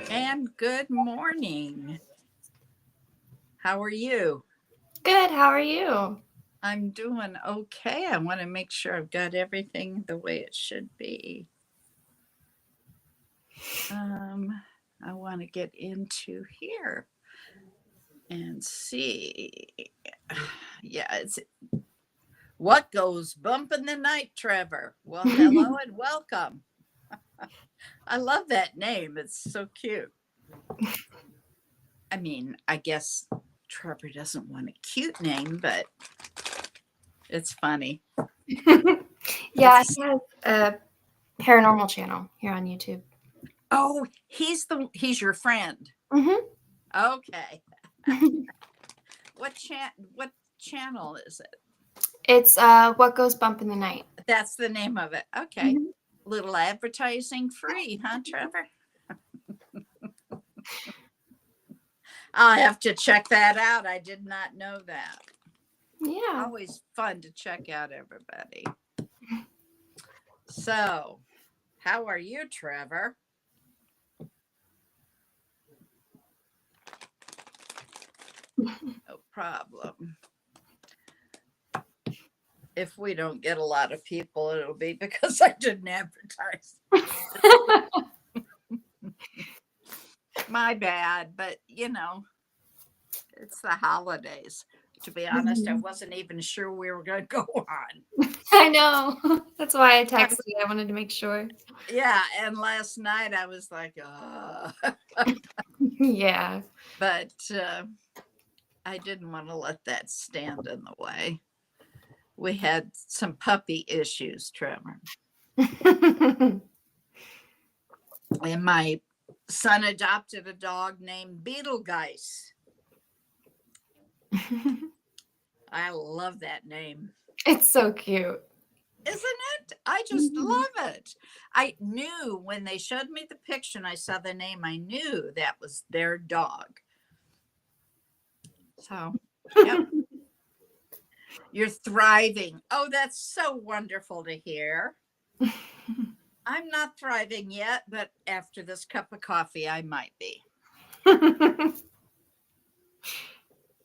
And good morning. How are you? Good. How are you? I'm doing okay. I want to make sure I've got everything the way it should be. Um, I want to get into here and see. Yeah, it's what goes bump in the night, Trevor. Well, hello and welcome. I love that name. It's so cute. I mean, I guess Trevor doesn't want a cute name, but it's funny. Yeah, It's he has a paranormal channel here on YouTube. Oh, he's your friend. hmm Okay. What channel is it? It's What Goes Bump in the Night. That's the name of it. Okay. Mhm. Little advertising free, huh, Trevor? I'll have to check that out. I did not know that. Yeah. Always fun to check out everybody. So, how are you, Trevor? No problem. If we don't get a lot of people, it'll be because I didn't advertise. My bad, but it's the holidays. To be honest, I Mhm. wasn't even sure we were going to go on. I know. That's why I I, texted you. I wanted to make sure. yeah, and last night I was like, Yeah. but I didn't want to let that stand in the way. We had some puppy issues, Trevor, and my son adopted a dog named Beetlegeist. I love that name. It's so cute. Isn't it? I just Mhm. love it. I knew when they showed me the picture and I saw the name, I knew that was their dog. So, yep, you're thriving. Oh, that's so wonderful to hear. I'm not thriving yet, but after this cup of coffee, I might be.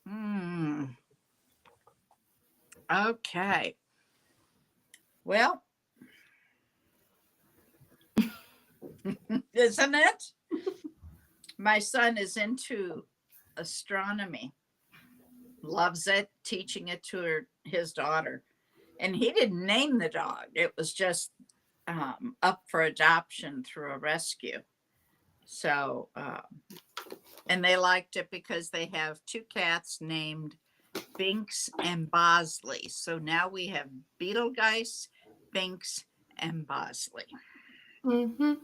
Hmm. Okay. Well, isn't it? My son is into astronomy, loves it, teaching it to his daughter. And he didn't name the dog, it was just up for adoption through a rescue. So, and they liked it because they have two cats named Binks and Bosley. So now we have Beetlegeist, Binks, and Bosley, hmm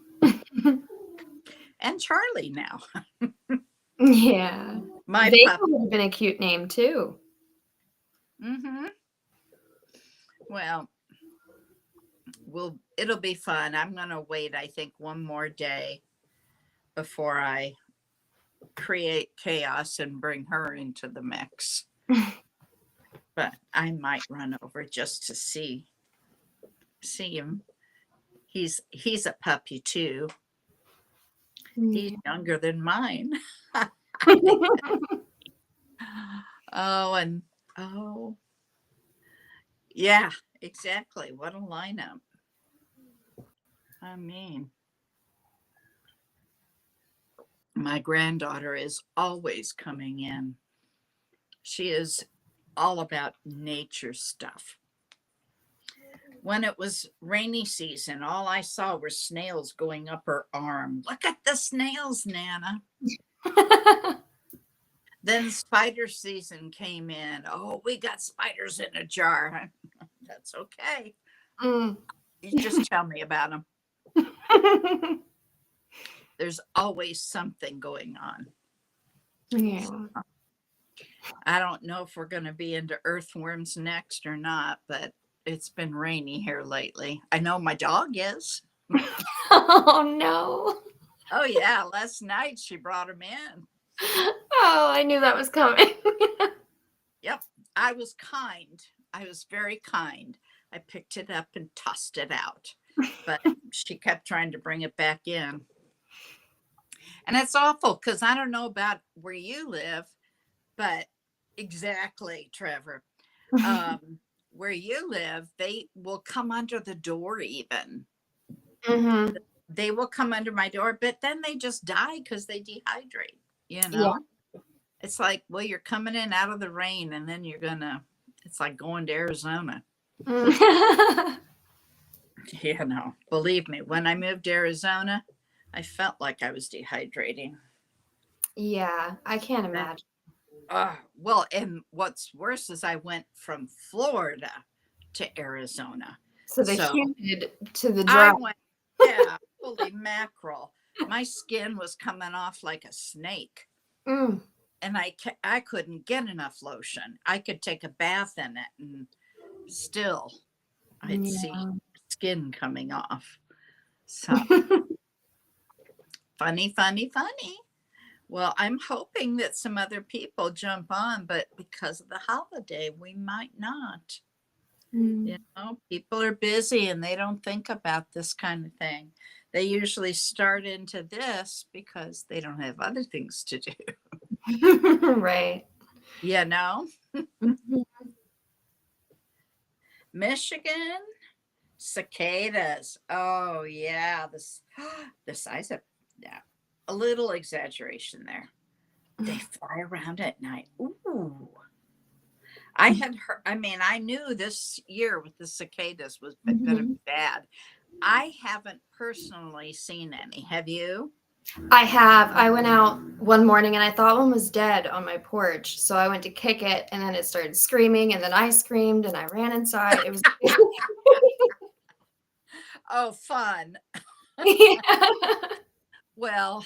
and Charlie now. Yeah. My Vega pup. would have been a cute name too. Mm-hmm. Well, it'll be fun. I'm gonna wait, I think, one more day before I create chaos and bring her into the mix. But I might run over just to see him. He's a puppy too. He's Yeah. younger than mine. Oh, and oh, yeah, exactly. What a lineup. I mean, my granddaughter is always coming in. She is all about nature stuff. When it was rainy season, all I saw were snails going up her arm. Look at the snails, Nana. Then spider season came in. Oh, we got spiders in a jar. That's okay. Mm. You just tell me about them. There's always something going on. Yeah. I don't know if we're going to be into earthworms next or not, but it's been rainy here lately. I know my dog is. Oh no. Oh, yeah. Last night she brought him in. Oh, I knew that was coming. Yep. I was kind. I was very kind. I picked it up and tossed it out, but she kept trying to bring it back in. And it's awful because I don't know about where you live, but exactly, Trevor. Where you live, they will come under the door even. Mm-hmm. They will come under my door, but then they just die because they dehydrate, you Yeah. know? It's like, well, you're coming in out of the rain and then it's like going to Arizona. You know, believe me, when I moved to Arizona, I felt like I was dehydrating. Yeah, I can't That, imagine. well, and what's worse is I went from Florida to Arizona. So the So humid to the I dry. went, yeah, holy mackerel. My skin was coming off like a snake. Mm. And I couldn't get enough lotion. I could take a bath in it and still I'd see Yeah. skin coming off. So funny, funny, funny. Well, I'm hoping that some other people jump on, but because of the holiday, we might not. You know, people are busy and they don't think about this kind of thing. They usually start into this because they don't have other things to do. Right. You know, Mhm. Michigan cicadas. Oh yeah, the size of, yeah, a little exaggeration there. They fly around at night. Ooh. I had heard, I mean, I knew this year with the cicadas was going to be Mhm. bad. I haven't personally seen any. Have you? I have. I went out one morning and I thought one was dead on my porch. So I went to kick it and then it started screaming and then I screamed and I ran inside. It was Oh, fun. yeah. Well,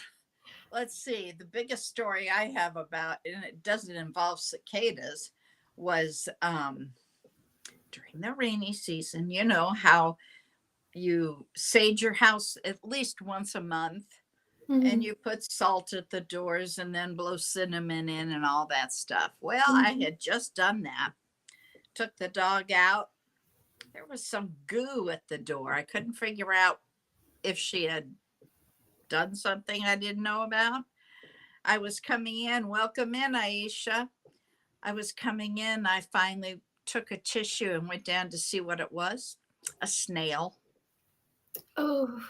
let's see. The biggest story I have about, and it doesn't involve cicadas, was during the rainy season. You know how you sage your house at least once a month and Mhm. you put salt at the doors and then blow cinnamon in and all that stuff. Well, I Mhm. had just done that. Took the dog out. There was some goo at the door. I couldn't figure out if she had done something I didn't know about. I was coming in. Welcome in, Aisha. I was coming in. I finally took a tissue and went down to see what it was. A snail. Oh.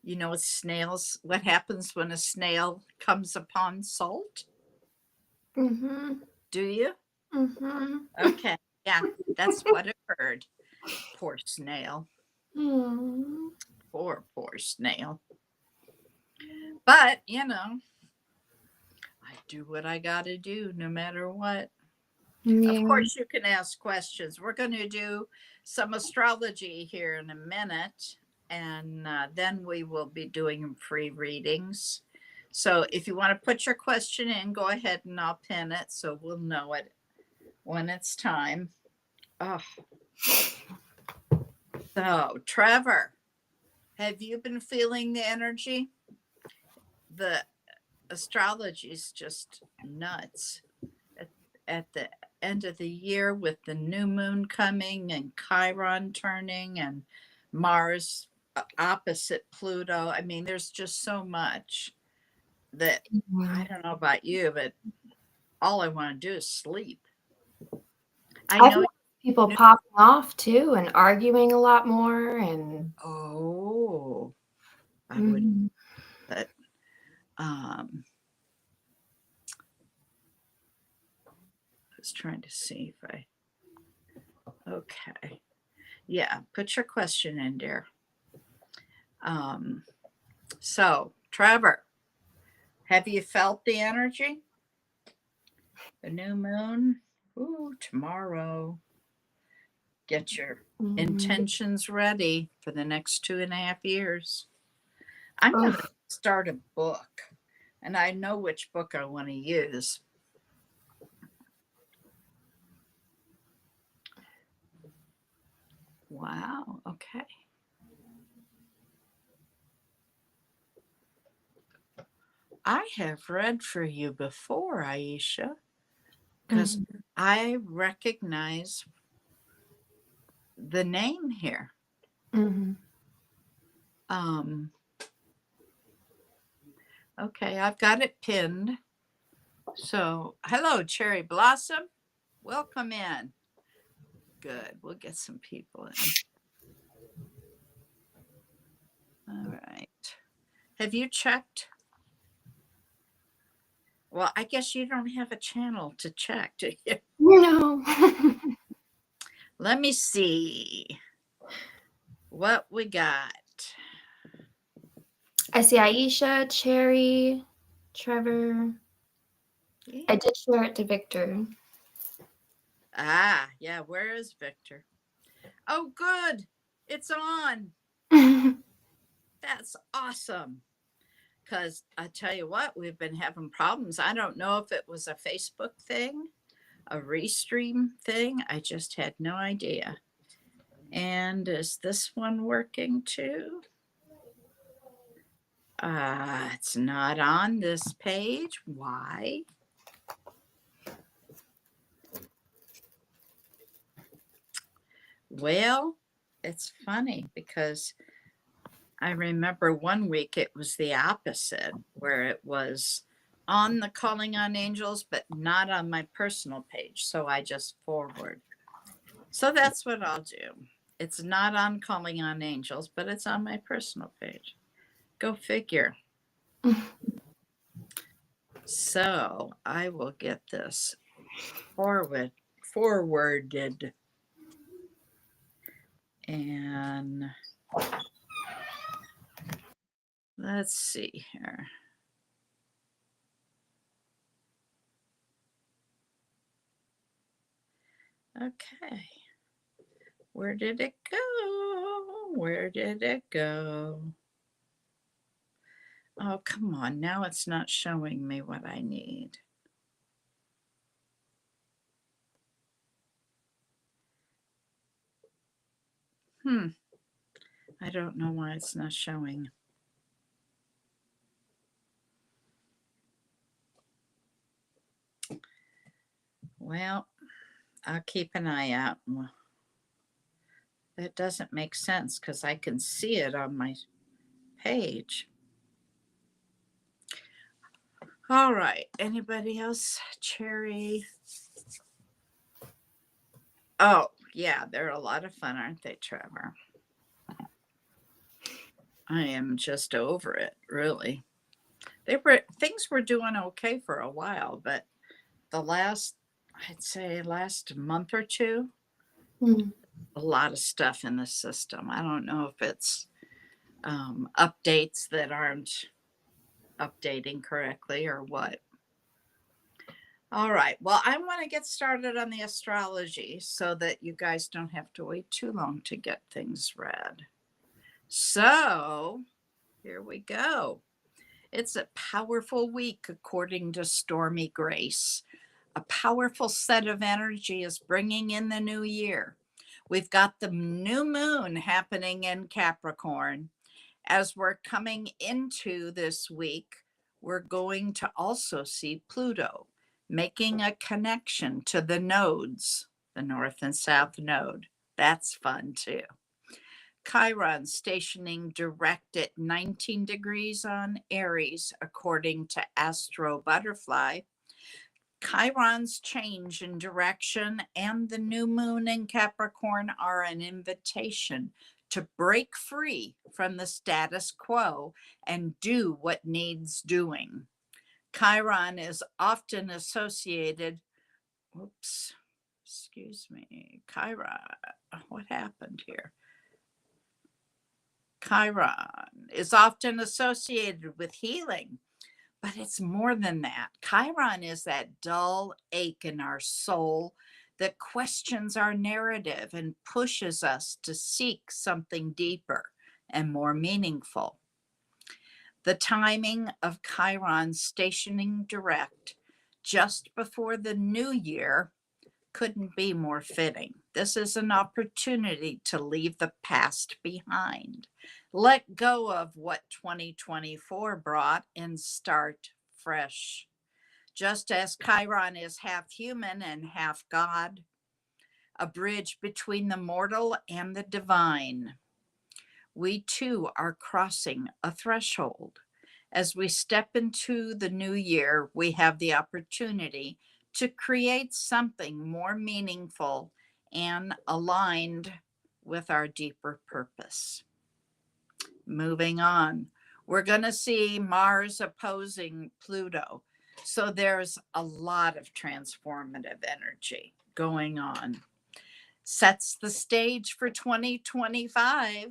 You know, with snails, what happens when a snail comes upon salt? Mhm. Do you? Mhm. Okay. Yeah, that's what occurred. Poor snail. Mm. Poor snail. But, you know, I do what I got to do no matter what. Of Yeah. course, you can ask questions. We're going to do some astrology here in a minute, and then we will be doing free readings. So if you want to put your question in, go ahead and I'll pin it so we'll know it when it's time. Oh, so Trevor, have you been feeling the energy? The astrology is just nuts. At, at the end of the year with the new moon coming and Chiron turning and Mars opposite Pluto. I mean, there's just so much that I Yeah. don't know about you, but all I want to do is sleep. I I've know. noticed people You, popping off too and arguing a lot more and oh, I would, Mhm. but um, I was trying to see if I, okay. Yeah, put your question in there. Um, so, Trevor, have you felt the energy? The new moon? Ooh, tomorrow. Get your Mhm. intentions ready for the next 2.5 years. I'm going to Ugh. start a book, and I know which book I want to use. Wow. Okay. I have read for you before, Aisha, because Mhm. I recognize the name here. Mhm. Um, Okay, I've got it pinned. So, hello, Cherry Blossom. Welcome in. Good. We'll get some people in. All right. Have you checked? Well, I guess you don't have a channel to check, do you? No. Let me see what we got. I see Aisha, Cherry, Trevor. Yeah. I did share it to Victor. Ah, yeah. Where is Victor? Oh, good. It's on. That's awesome. Because I tell you what, we've been having problems. I don't know if it was a Facebook thing, a Restream thing. I just had no idea. And is this one working too? It's not on this page. Why? Well, it's funny because I remember one week it was the opposite, where it was on the Calling on Angels, but not on my personal page. So I just forward. So that's what I'll do. It's not on Calling on Angels, but it's on my personal page. Go figure. So I will get this forwarded. And let's see here. Okay. Where did it go? Where did it go? Oh, come on. Now it's not showing me what I need. I don't know why it's not showing. Well, I'll keep an eye out. That doesn't make sense because I can see it on my page. All right. Anybody else? Cherry. Oh, yeah. They're a lot of fun, aren't they, Trevor? I am just over it, really. Things were doing okay for a while, but I'd say last month or two, a lot of stuff in the system. I don't know if it's updates that aren't updating correctly or what. All right. Well, I want to get started on the astrology so that you guys don't have to wait too long to get things read. So here we go. It's a powerful week, according to Stormy Grace. A powerful set of energy is bringing in the new year. We've got the new moon happening in Capricorn. As we're coming into this week, we're going to also see Pluto making a connection to the nodes, the north and south node. That's fun too. Chiron stationing direct at 19 degrees on Aries, according to Astro Butterfly. Chiron's change in direction and the new moon in Capricorn are an invitation to break free from the status quo and do what needs doing. Chiron is often associated, Chiron, what happened here? Chiron is often associated with healing, but it's more than that. Chiron is that dull ache in our soul that questions our narrative and pushes us to seek something deeper and more meaningful. The timing of Chiron stationing direct just before the new year couldn't be more fitting. This is an opportunity to leave the past behind, let go of what 2024 brought, and start fresh. Just as Chiron is half human and half God, a bridge between the mortal and the divine, we too are crossing a threshold. As we step into the new year, we have the opportunity to create something more meaningful and aligned with our deeper purpose. Moving on, we're going to see Mars opposing Pluto. So there's a lot of transformative energy going on. Sets the stage for 2025,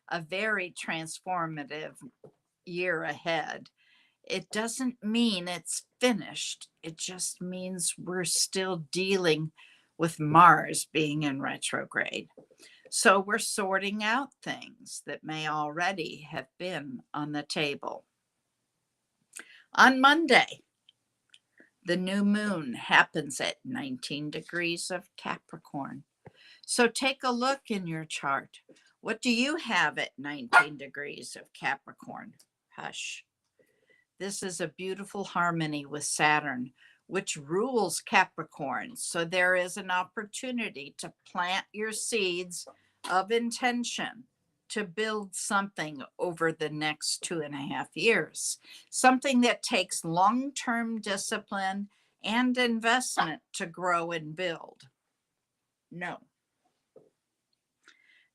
a very transformative year ahead. It doesn't mean it's finished. It just means we're still dealing with Mars being in retrograde. So we're sorting out things that may already have been on the table. On Monday, the new moon happens at 19 degrees of Capricorn. So take a look in your chart. What do you have at 19 degrees of Capricorn? Hush. This is a beautiful harmony with Saturn, which rules Capricorn. So there is an opportunity to plant your seeds of intention to build something over the next 2.5 years, something that takes long-term discipline and investment to grow and build. No.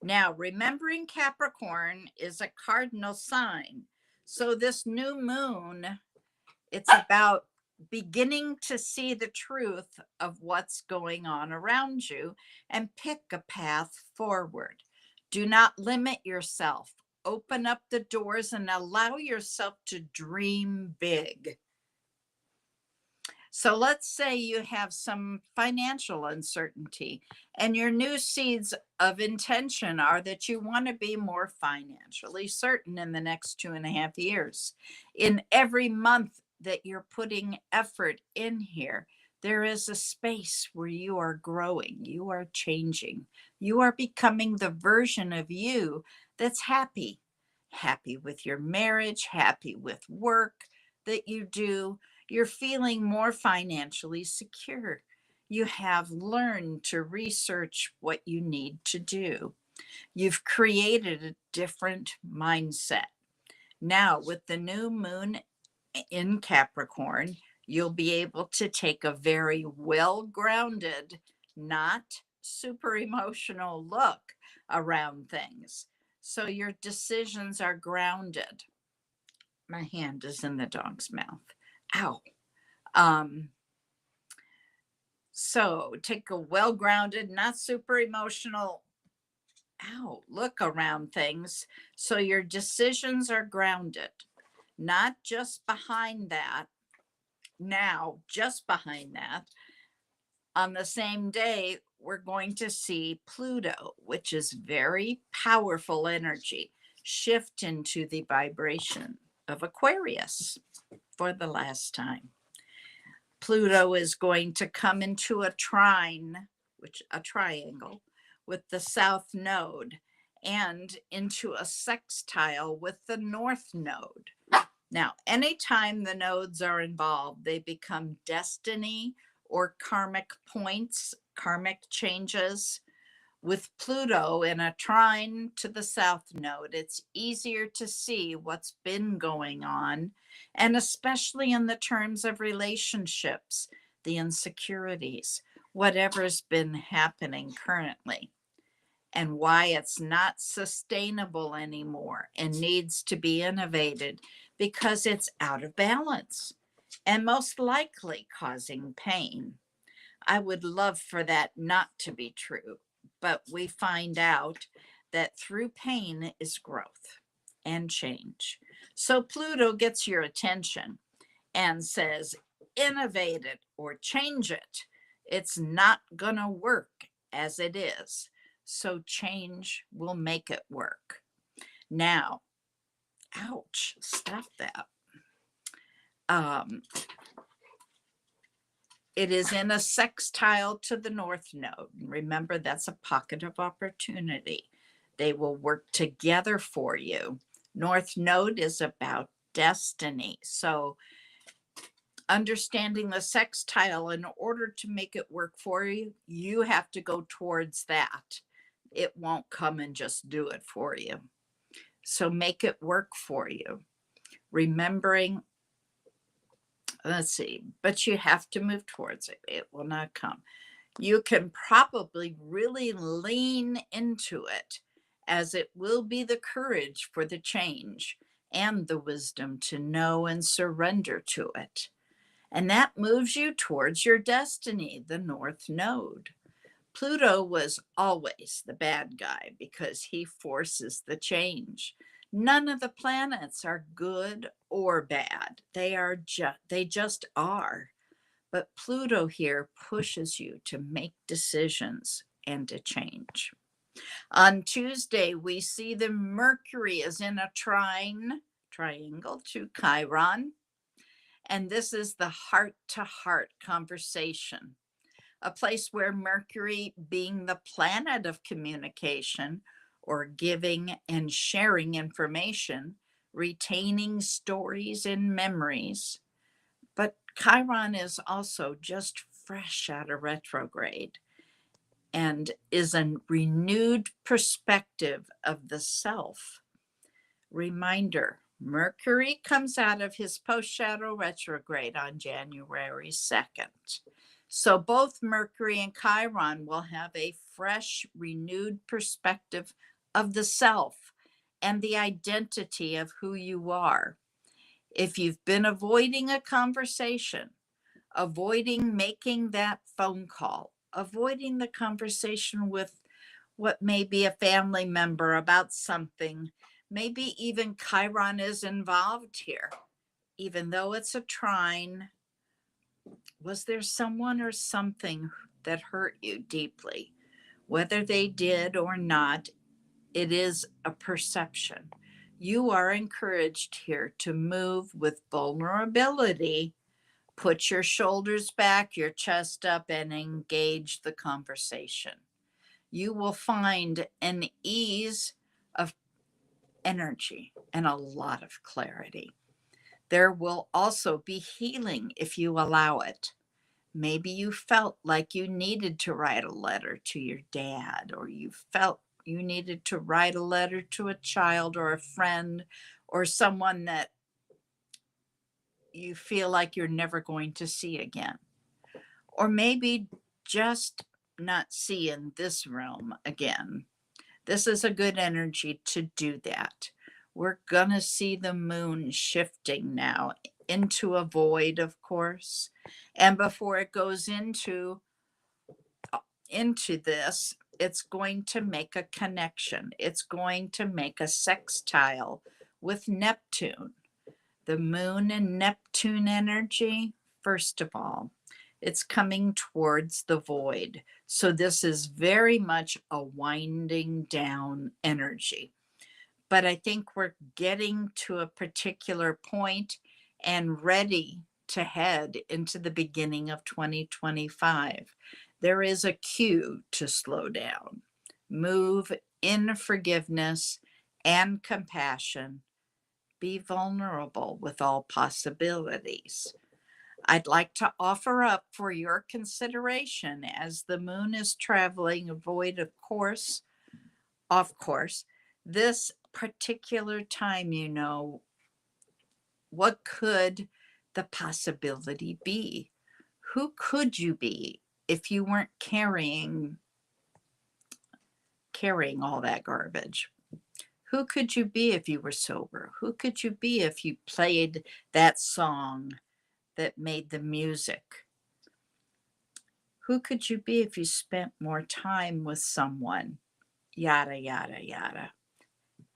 Now, remembering Capricorn is a cardinal sign. So this new moon, it's about beginning to see the truth of what's going on around you and pick a path forward. Do not limit yourself. Open up the doors and allow yourself to dream big. So let's say you have some financial uncertainty and your new seeds of intention are that you want to be more financially certain in the next 2.5 years. In every month that you're putting effort in here, there is a space where you are growing, you are changing, you are becoming the version of you that's happy with your marriage, happy with work that you do. You're feeling more financially secure. You have learned to research what you need to do. You've created a different mindset. Now, with the new moon in Capricorn, you'll be able to take a very well-grounded, not super emotional look around things. So your decisions are grounded. My hand is in the dog's mouth. Ow. So take a well-grounded, not super emotional, look around things. So your decisions are grounded, not just behind that. Now, just behind that, on the same day, we're going to see Pluto, which is very powerful energy, shift into the vibration of Aquarius for the last time. Pluto is going to come into a trine, a triangle, with the south node and into a sextile with the north node. Now, anytime the nodes are involved, they become destiny or karmic points, karmic changes. With Pluto in a trine to the south node, it's easier to see what's been going on, and especially in the terms of relationships, the insecurities, whatever's been happening currently, and why it's not sustainable anymore and needs to be innovated because it's out of balance and most likely causing pain. I would love for that not to be true, but we find out that through pain is growth and change. So Pluto gets your attention and says, innovate it or change it. It's not going to work as it is. So change will make it work. Now, ouch, stop that. It is in a sextile to the north node. Remember, that's a pocket of opportunity. They will work together for you. North node is about destiny. So understanding the sextile, in order to make it work for you, you have to go towards that. It won't come and just do it for you. So make it work for you. remembering, let's see, but you have to move towards it. It will not come. You can probably really lean into it, as it will be the courage for the change and the wisdom to know and surrender to it. And that moves you towards your destiny, the North Node. Pluto was always the bad guy because he forces the change. None of the planets are good or bad. They just are. But Pluto here pushes you to make decisions and to change. On Tuesday, we see the Mercury is in a triangle to Chiron, and this is the heart-to-heart conversation, a place where Mercury, being the planet of communication or giving and sharing information, retaining stories and memories, but Chiron is also just fresh out of retrograde and is a renewed perspective of the self. Reminder, Mercury comes out of his post-shadow retrograde on January 2nd. So both Mercury and Chiron will have a fresh, renewed perspective of the self and the identity of who you are. If you've been avoiding a conversation, avoiding making that phone call, avoiding the conversation with what may be a family member about something, maybe even Chiron is involved here, even though it's a trine. Was there someone or something that hurt you deeply? Whether they did or not, it is a perception. You are encouraged here to move with vulnerability, put your shoulders back, your chest up, and engage the conversation. You will find an ease of energy and a lot of clarity. There will also be healing if you allow it. Maybe you felt like you needed to write a letter to your dad, or you felt you needed to write a letter to a child or a friend or someone that you feel like you're never going to see again. Or maybe just not see in this realm again. This is a good energy to do that. We're going to see the moon shifting now into a void, of course. And before it goes into this, it's going to make a connection. It's going to make a sextile with Neptune. The moon and Neptune energy, first of all, it's coming towards the void. So this is very much a winding down energy. But I think we're getting to a particular point and ready to head into the beginning of 2025. There is a cue to slow down, move in forgiveness and compassion, be vulnerable with all possibilities. I'd like to offer up for your consideration, as the moon is traveling a void of course, this particular time, what could the possibility be? Who could you be if you weren't carrying all that garbage? Who could you be if you were sober? Who could you be if you played that song that made the music? Who could you be if you spent more time with someone? Yada, yada, yada.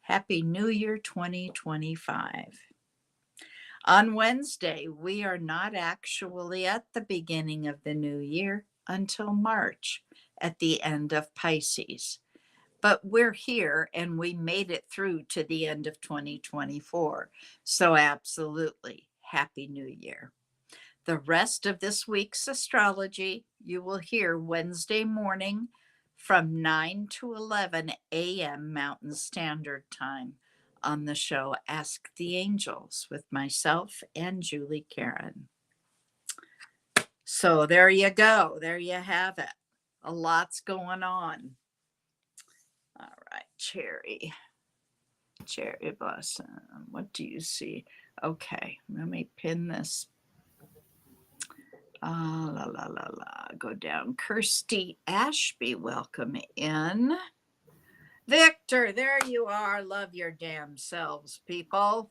Happy New Year 2025. On Wednesday, we are not actually at the beginning of the new year until March, at the end of Pisces. But we're here and we made it through to the end of 2024. So absolutely, Happy New Year. The rest of this week's astrology you will hear Wednesday morning from 9 to 11 a.m. Mountain Standard Time on the show Ask the Angels with myself and Julie Karen. So there you go. There you have it. A lot's going on. All right, Cherry Blossom. What do you see? Okay, let me pin this. Go down. Kirsty Ashby, welcome in. Victor, there you are. Love your damn selves, people.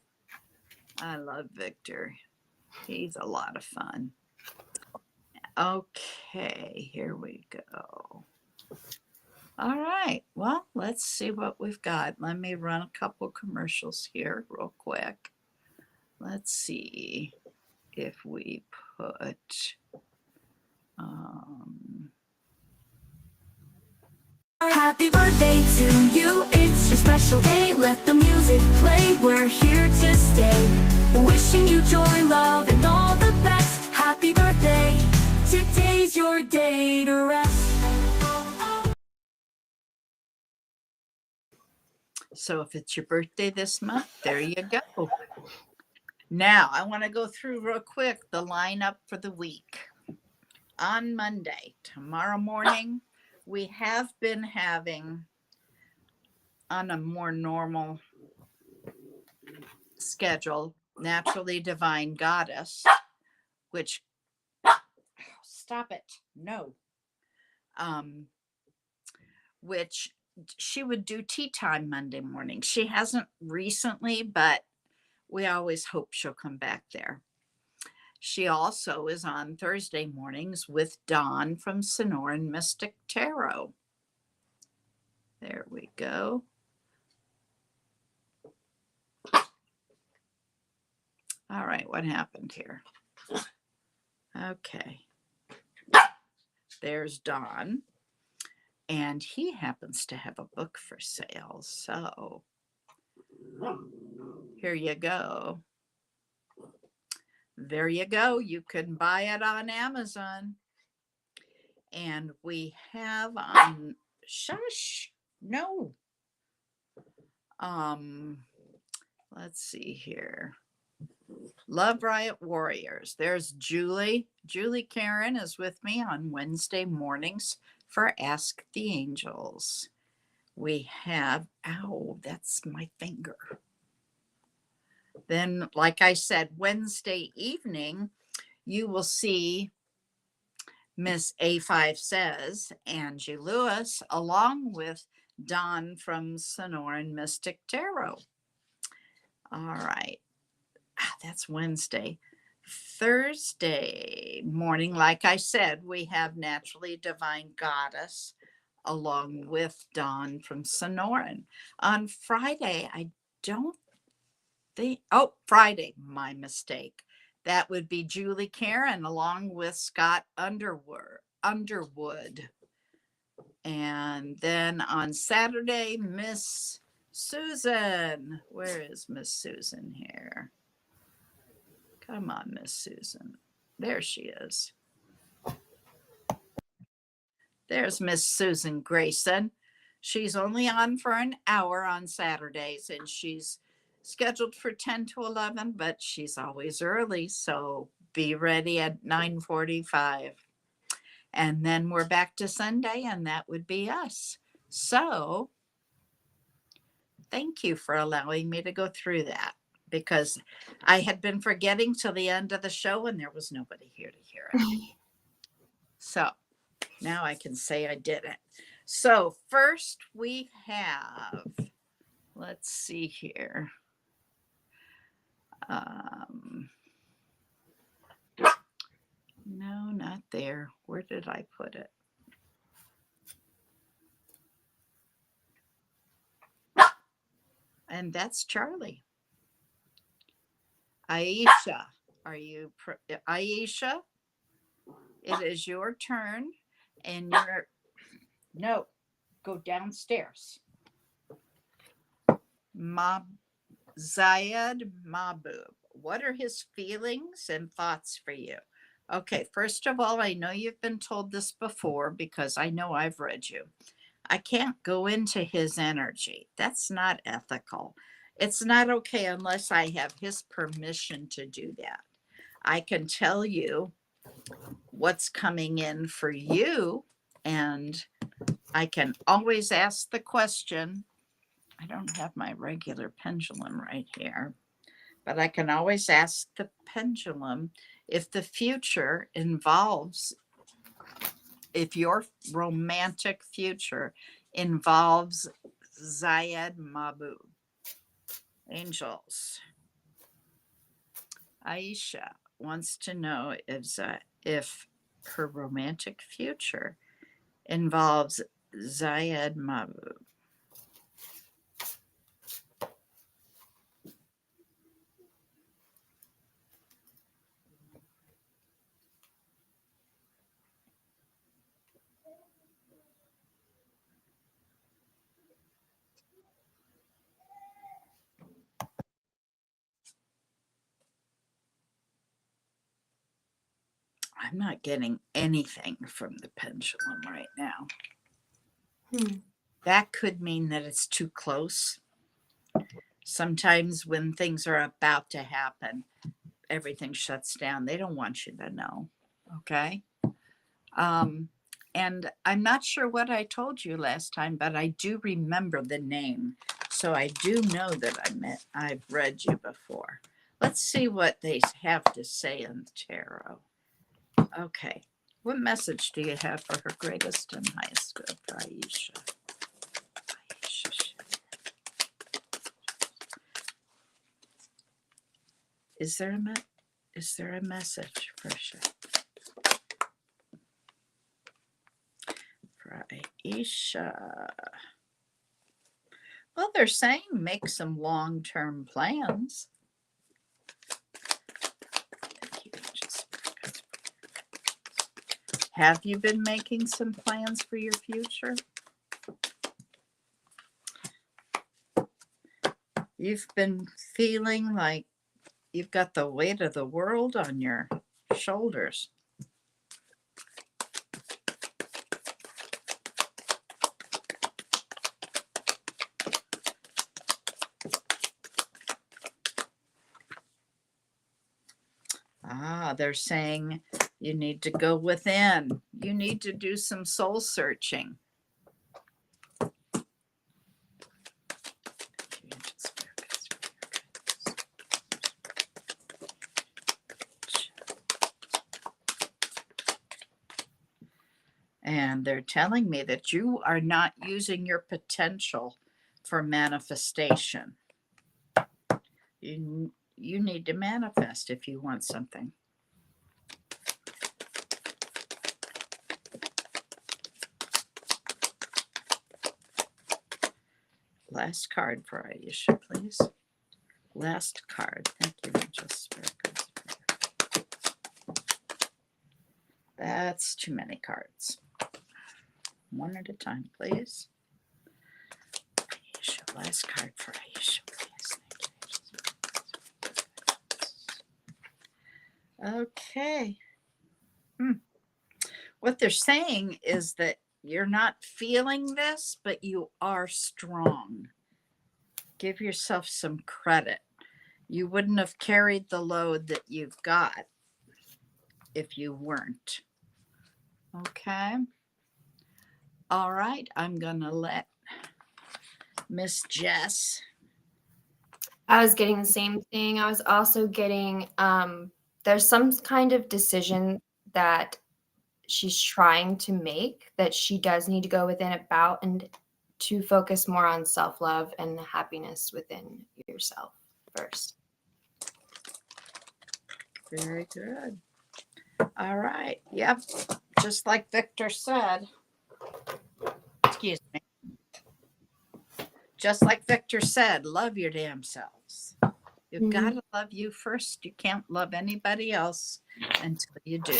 I love Victor. He's a lot of fun. Okay, here we go. All right. Well, let's see what we've got. Let me run a couple commercials here real quick. Let's see if we put Happy birthday to you, it's your special day. Let the music play, we're here to stay. Wishing you joy, love, and all the best. Happy birthday, today's your day to rest. So if it's your birthday this month, there you go. Now I want to go through real quick the lineup for the week. On Monday, tomorrow morning, we have been having on a more normal schedule, Naturally Divine Goddess, which, stop it, no, which she would do tea time Monday morning. She hasn't recently, but we always hope she'll come back there. She also is on Thursday mornings with Dawn from Sonoran Mystic Tarot. There we go. All right, what happened here? Okay. There's Dawn. And he happens to have a book for sale. So here you go. There you go. You can buy it on Amazon. And we have shush. No. Let's see here. Love Riot Warriors. There's Julie. Julie Karen is with me on Wednesday mornings for Ask the Angels. We have, ow, that's my finger. Then, like I said, Wednesday evening, you will see Miss A5 Says, Angie Lewis, along with Dawn from Sonoran Mystic Tarot. All right. That's Wednesday. Thursday morning, like I said, we have Naturally Divine Goddess along with Dawn from Sonoran. On Friday, I don't think, Friday, my mistake. That would be Julie Karen along with Scott Underwood. And then on Saturday, Miss Susan. Where is Miss Susan here? Come on, Miss Susan. There she is. There's Miss Susan Grayson. She's only on for an hour on Saturdays, and she's scheduled for 10 to 11, but she's always early, so be ready at 9:45. And then we're back to Sunday, and that would be us. So thank you for allowing me to go through that, because I had been forgetting till the end of the show and there was nobody here to hear it. So now I can say I did it. So first we have, let's see here. No, not there. Where did I put it? And that's Charlie. Aisha, Aisha, it is your turn, and no, go downstairs. Zayed Mahbub, what are his feelings and thoughts for you? Okay, first of all, I know you've been told this before because I know I've read you. I can't go into his energy. That's not ethical. It's not okay unless I have his permission to do that. I can tell you what's coming in for you, and I can always ask the question. I don't have my regular pendulum right here. but I can always ask the pendulum if the future involves, if your romantic future involves Zayed Mabu. Angels. Aisha wants to know if her romantic future involves Zayed Mabu. I'm not getting anything from the pendulum right now. That could mean that it's too close. Sometimes when things are about to happen, everything shuts down. They don't want you to know. Okay. And I'm not sure what I told you last time, but I do remember the name. So I do know that I've read you before. Let's see what they have to say in the tarot. Okay. What message do you have for her greatest and highest good, Aisha? Is there a message for sure? For Aisha. Well, they're saying make some long-term plans. Have you been making some plans for your future? You've been feeling like you've got the weight of the world on your shoulders. They're saying you need to go within. You need to do some soul searching. And they're telling me that you are not using your potential for manifestation. You need to manifest if you want something. Last card for Aisha, please. Last card. Thank you, That's too many cards. One at a time, please. Aisha, last card for Aisha, please. Okay. What they're saying is that you're not feeling this, but you are strong. Give yourself some credit. You wouldn't have carried the load that you've got if you weren't. Okay. All right. I'm going to let Miss Jess. I was getting the same thing. I was also getting there's some kind of decision that she's trying to make that she does need to go within about and to focus more on self-love and happiness within yourself first. Very good. All right. Yep. Just like Victor said. Excuse me. Just like Victor said, love your damn selves. You've got to love you first. You can't love anybody else until you do.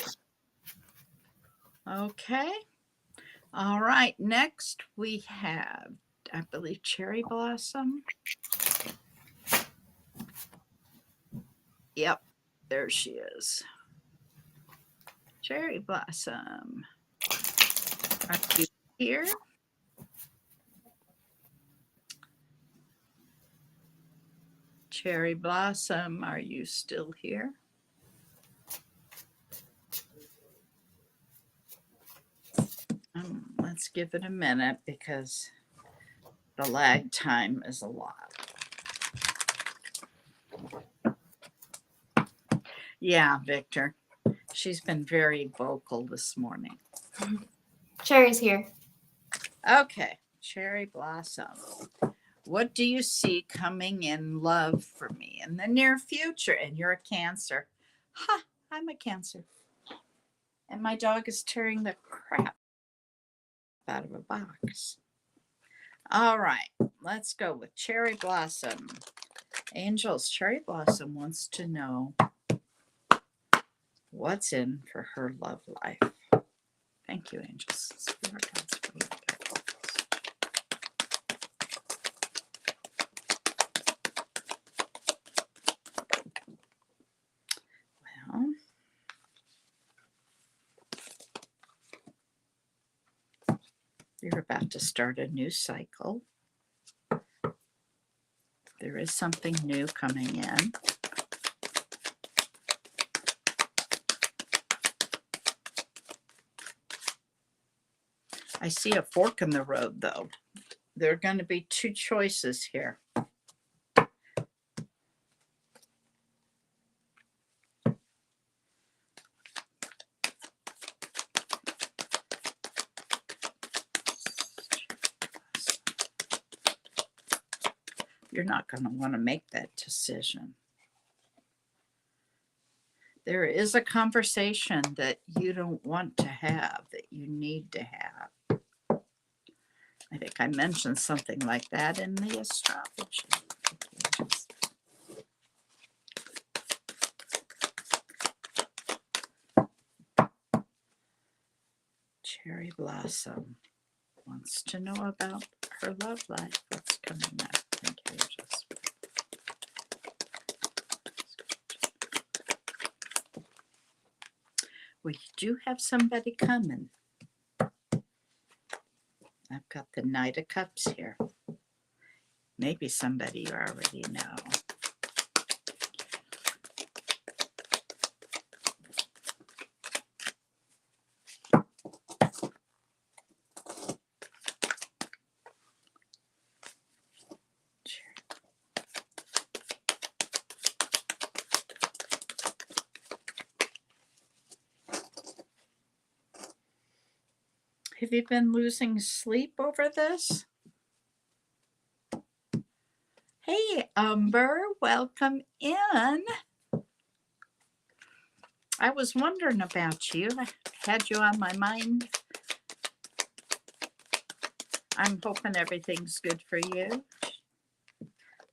Okay. All right. Next we have, I believe, Cherry Blossom. Yep. There she is. Cherry Blossom. Are you here? Cherry Blossom, are you still here? Let's give it a minute because the lag time is a lot. Yeah, Victor. She's been very vocal this morning. Cherry's here. Okay, Cherry Blossom. What do you see coming in love for me in the near future? And you're a Cancer. Ha, I'm a Cancer. And my dog is tearing the crap out of a box. All right, let's go with Cherry Blossom. Angels, Cherry Blossom wants to know what's in for her love life. Thank you, Angels. Spirit guides, for love, well, you're about to start a new cycle. There is something new coming in. I see a fork in the road, though. There are going to be two choices here. You're not going to want to make that decision. There is a conversation that you don't want to have, that you need to have. I think I mentioned something like that in the astrology. Cherry Blossom wants to know about her love life. What's coming up? Thank you, Angels. Well, you do have somebody coming. I've got the Knight of Cups here. Maybe somebody you already know. Have you been losing sleep over this? Hey, Umber, welcome in. I was wondering about you. I had you on my mind. I'm hoping everything's good for you.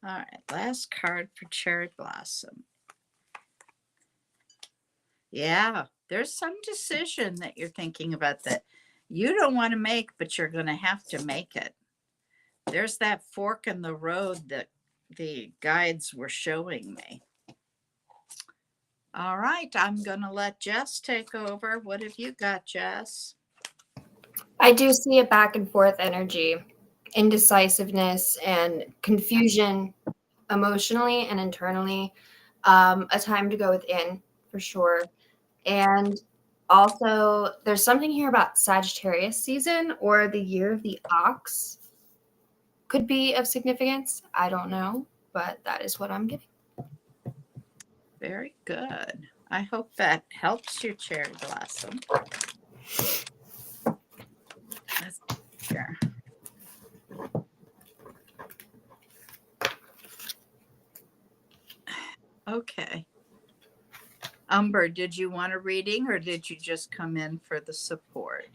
All right, last card for Cherry Blossom. Yeah, there's some decision that you're thinking about that you don't want to make, but you're going to have to make it. There's that fork in the road that the guides were showing me. All right, I'm going to let Jess take over. What have you got, Jess? I do see a back and forth energy, indecisiveness and confusion emotionally and internally. A time to go within for sure. And also, there's something here about Sagittarius season or the year of the ox. Could be of significance. I don't know, but that is what I'm getting. Very good. I hope that helps you, Cherry Blossom. Let's here. Okay. Umber, did you want a reading or did you just come in for the support?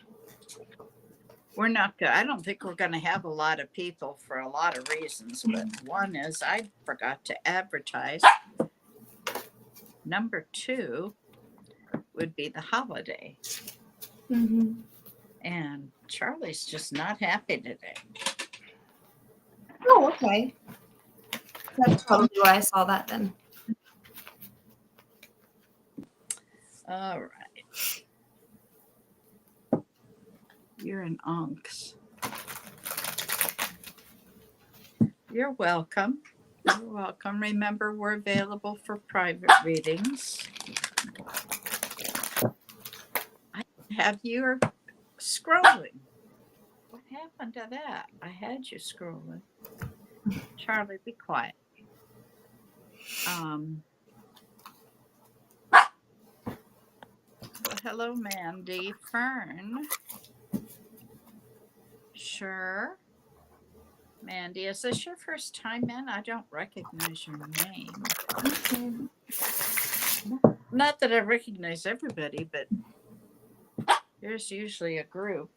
We're not good. I don't think we're going to have a lot of people for a lot of reasons, but one is I forgot to advertise. Number 2 would be the holiday. Mm-hmm. And Charlie's just not happy today. Oh, okay. That's probably why I saw that then. All right. You're an onks. You're welcome. You're welcome. Remember, we're available for private readings. I have you scrolling. What happened to that? I had you scrolling. Charlie, be quiet. Hello, Mandy. Fern. Sure. Mandy, is this your first time in? I don't recognize your name. Not that I recognize everybody, but there's usually a group.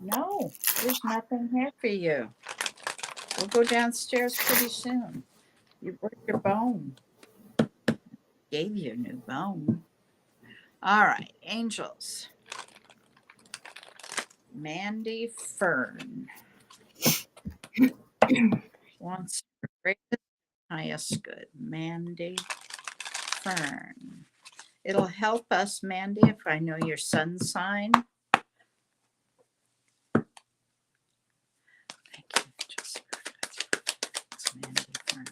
No, there's nothing here for you. We'll go downstairs pretty soon. You broke your bone. Gave you a new bone. All right, angels. Mandy Fern wants her greatest, highest good. Mandy Fern. It'll help us, Mandy, if I know your sun sign. Thank you. Just it's Mandy Fern.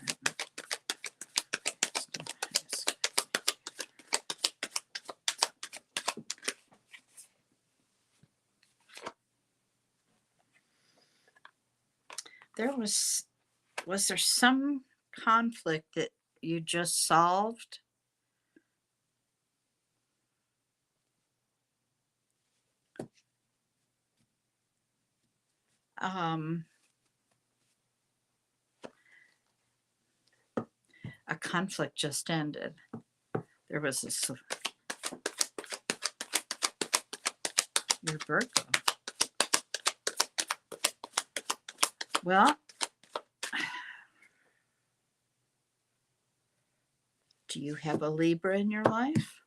Was there some conflict that you just solved? A conflict just ended. There was this. You're Virgo. Well, do you have a Libra in your life?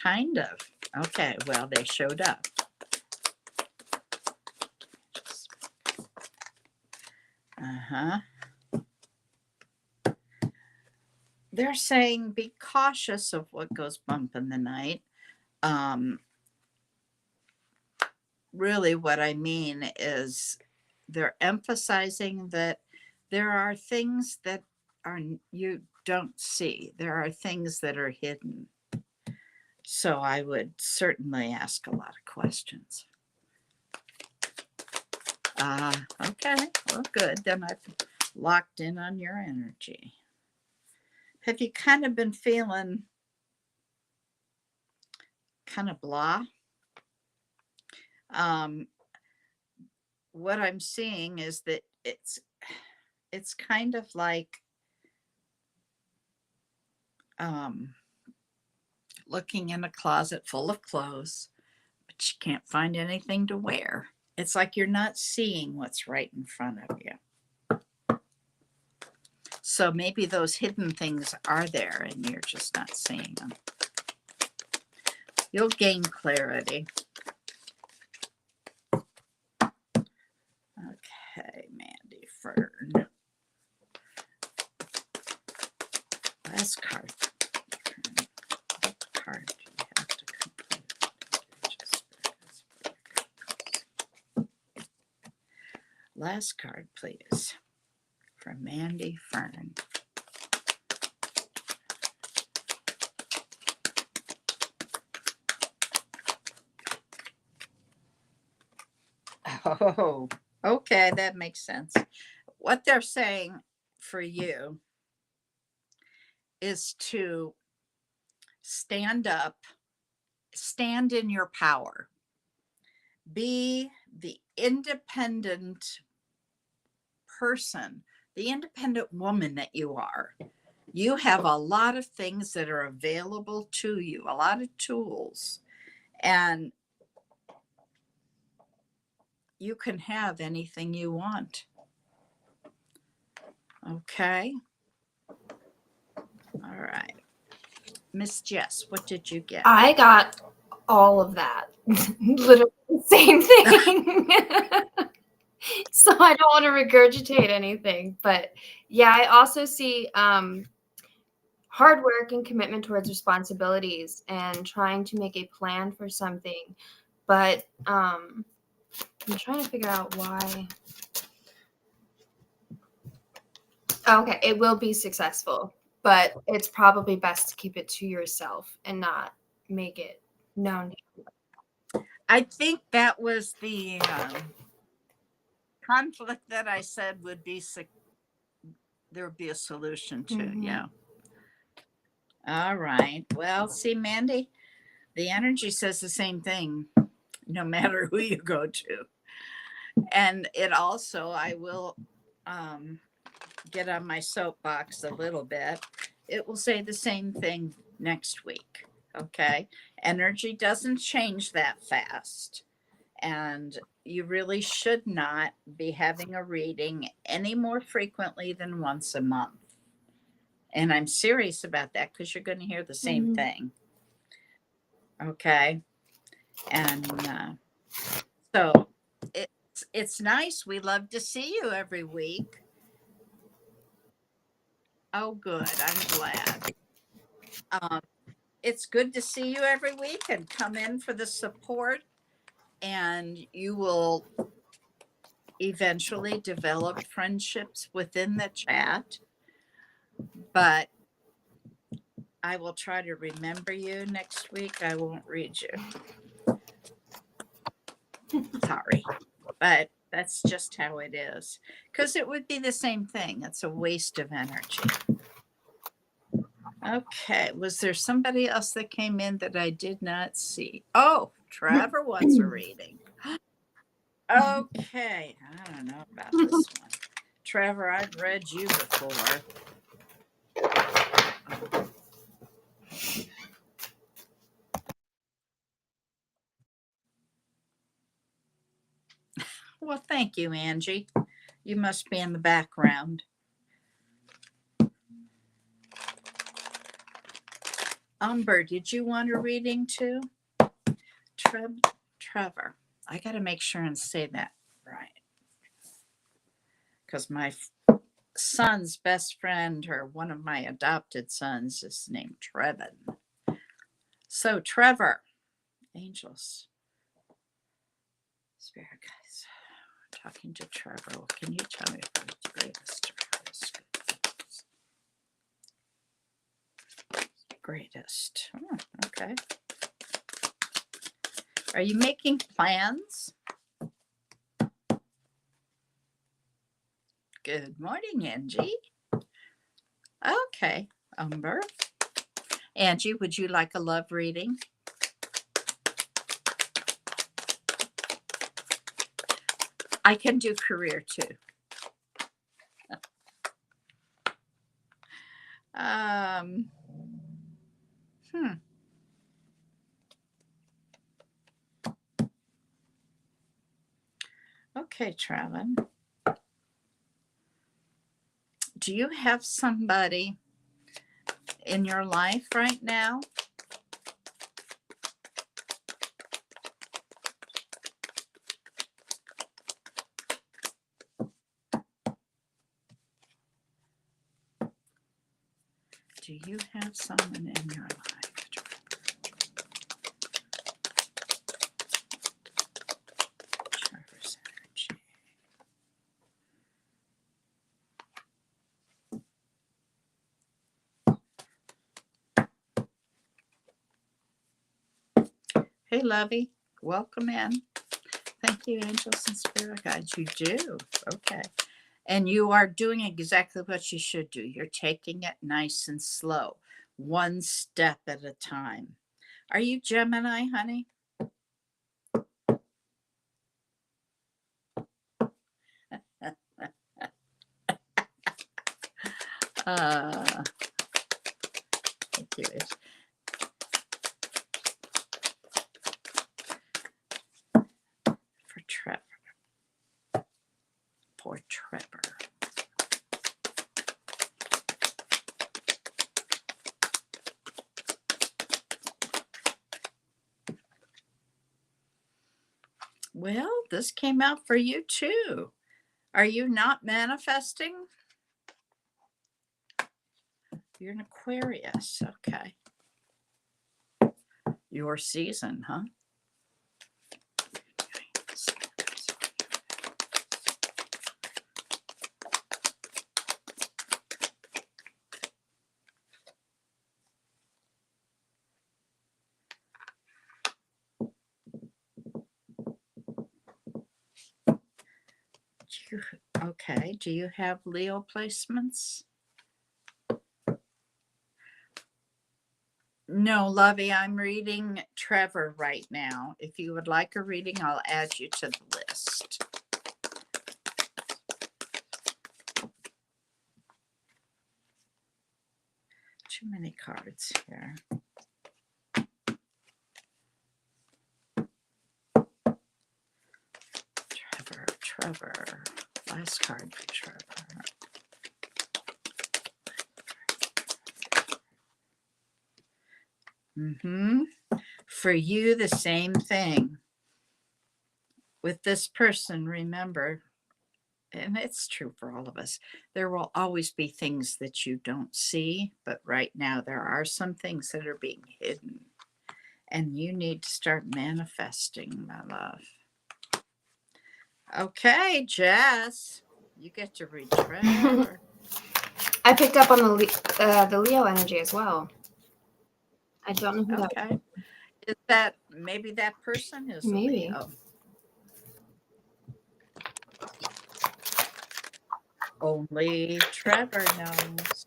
Kind of. Okay, well, they showed up. Uh-huh. They're saying be cautious of what goes bump in the night. Really what I mean is they're emphasizing that there are things that are you don't see. There are things that are hidden. So I would certainly ask a lot of questions. Okay, well, good. Then I've locked in on your energy. Have you kind of been feeling kind of blah? What I'm seeing is that it's kind of like looking in a closet full of clothes, but you can't find anything to wear. It's like you're not seeing what's right in front of you. So maybe those hidden things are there and you're just not seeing them. You'll gain clarity. Okay, Mandy Fern. Last card. What card do you have to complete? Last card, please, from Mandy Fern. Oh, okay, that makes sense. What they're saying for you is to stand up, stand in your power, be the independent person, the independent woman that you are. You have a lot of things that are available to you, a lot of tools, and you can have anything you want. Okay. All right. Miss Jess, what did you get? I got all of that. Literally the same thing. So I don't want to regurgitate anything. But yeah, I also see hard work and commitment towards responsibilities and trying to make a plan for something. But I'm trying to figure out why. Okay, it will be successful, but it's probably best to keep it to yourself and not make it known. I think that was the conflict that I said would be, there would be a solution to. Mhm. Yeah. All right. Well, see, Mandy, the energy says the same thing, no matter who you go to. And it also, I will get on my soapbox a little bit. It will say the same thing next week. Okay. Energy doesn't change that fast. And you really should not be having a reading any more frequently than once a month. And I'm serious about that because you're going to hear the same Mhm. thing. Okay. And so it's nice. We love to see you every week. Oh, good. I'm glad. It's good to see you every week and come in for the support. And you will eventually develop friendships within the chat. But I will try to remember you next week. I won't read you. Sorry. But that's just how it is. Because it would be the same thing. It's a waste of energy. Okay. Was there somebody else that came in that I did not see? Oh, Trevor wants a reading. Okay. I don't know about this one. Trevor, I've read you before. Well, thank you, Angie. You must be in the background. Umber, did you want a reading too? Trevor. I got to make sure and say that right. Because my son's best friend, or one of my adopted sons, is named Trevin. So, Trevor, angels, spirit guys, talking to Trevor. Can you tell me what the greatest? Greatest. Oh, okay. Are you making plans? Good morning, Angie. Okay, Umber. Angie, would you like a love reading? I can do career too. Okay, Travin. Do you have somebody in your life right now? Do you have someone in your life? Trevor's energy. Hey, Lovey. Welcome in. Thank you, angels and spirit guides. You do. Okay. And you are doing exactly what you should do. You're taking it nice and slow, one step at a time. Are you Gemini, honey? Thank you. For Trevor. Poor Trevor. Well, this came out for you too. Are you not manifesting? You're an Aquarius. Okay. Your season, huh? Okay. Do you have Leo placements? No, Lovey, I'm reading Trevor right now. If you would like a reading, I'll add you to the list. Too many cards here. Trevor. Last card for Trevor. For you, the same thing. With this person, remember, and it's true for all of us, there will always be things that you don't see, but right now there are some things that are being hidden, and you need to start manifesting, my love. Okay, Jess, you get to read Trevor. I picked up on the Leo energy as well. I don't know who that was. Okay. Is that maybe that person is Maybe. Leo? Only Trevor knows.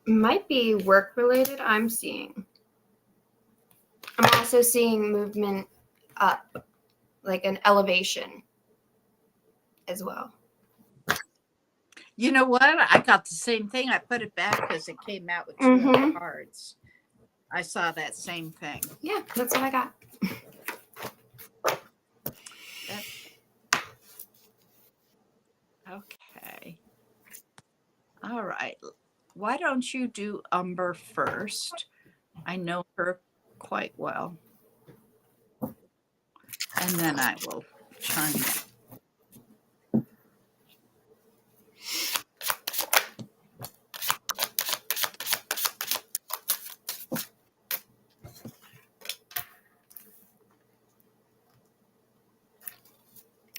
Might be work related, I'm seeing. I'm also seeing movement up, like an elevation as well. You know what? I got the same thing. I put it back because it came out with two other cards. I saw that same thing. Yeah, that's what I got. Okay. All right. Why don't you do Umber first? I know her quite well. And then I will chime in.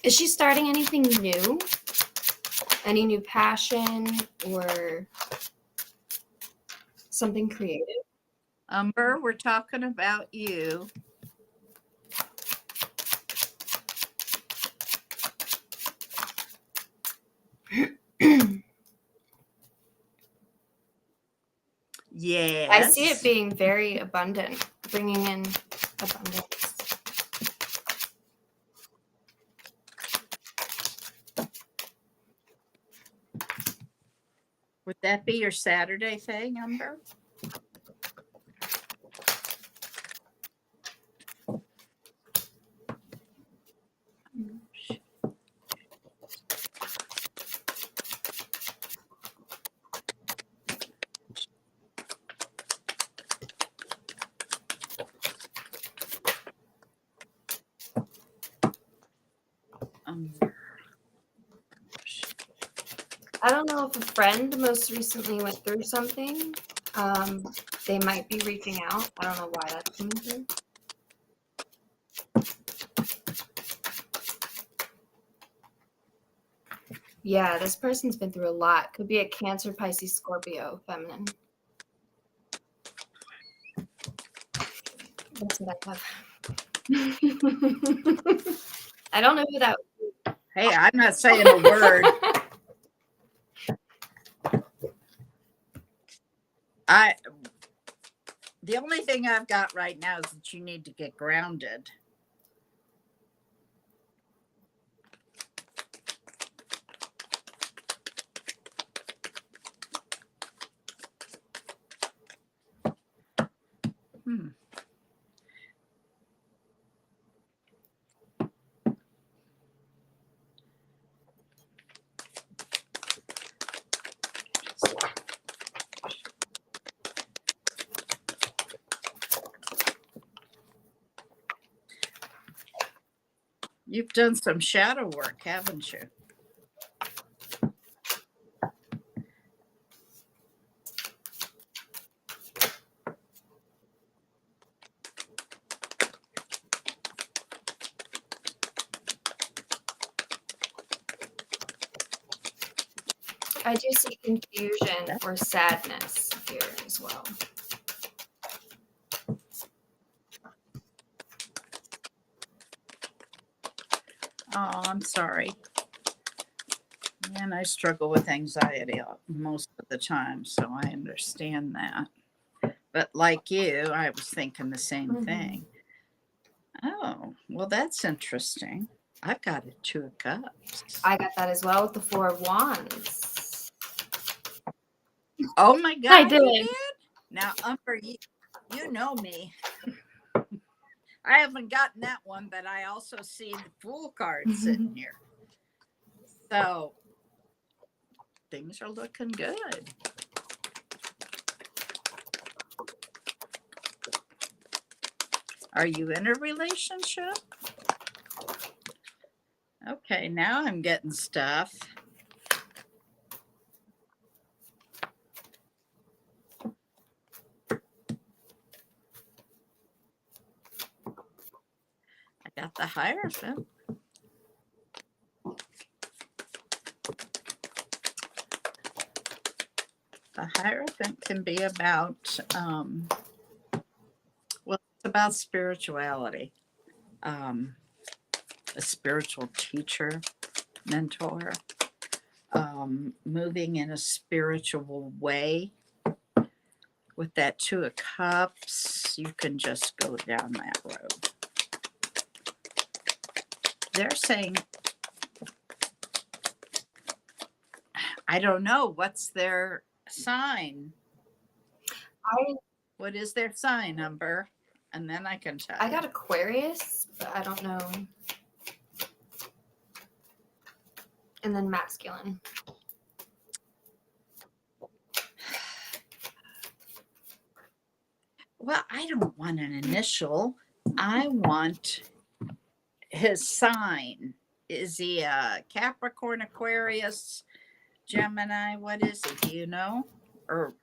Is she starting anything new? Any new passion or something creative? Umber, we're talking about you. Yes. I see it being very abundant, bringing in abundance. Would that be your Saturday thing, Umber? I don't know if a friend most recently went through something. They might be reaching out. I don't know why that's coming through. Yeah, this person's been through a lot. Could be a Cancer, Pisces, Scorpio, feminine. That's what I have. I don't know who that was. Hey, I'm not saying a word. The only thing I've got right now is that you need to get grounded. You've done some shadow work, haven't you? I do see confusion or sadness here as well. Oh, I'm sorry. And I struggle with anxiety most of the time, so I understand that. But like you, I was thinking the same thing. Oh, well, that's interesting. I've got a 2 of Cups. I got that as well with the 4 of Wands. Oh my God, I did. you did? Now, Umber, you know me. I haven't gotten that one, but I also see the Fool card sitting here. So things are looking good. Are you in a relationship? Okay, now I'm getting stuff. I got the Hierophant. The Hierophant can be about, well, it's about spirituality. A spiritual teacher, mentor, moving in a spiritual way. With that 2 of Cups, you can just go down that road. They're saying, I don't know, what's their sign? What is their sign, Umber? And then I can tell I you. got Aquarius, but I don't know. And then masculine. Well, I don't want an initial. I want his sign. Is he a Capricorn, Aquarius, Gemini? What is he? Do you know? Or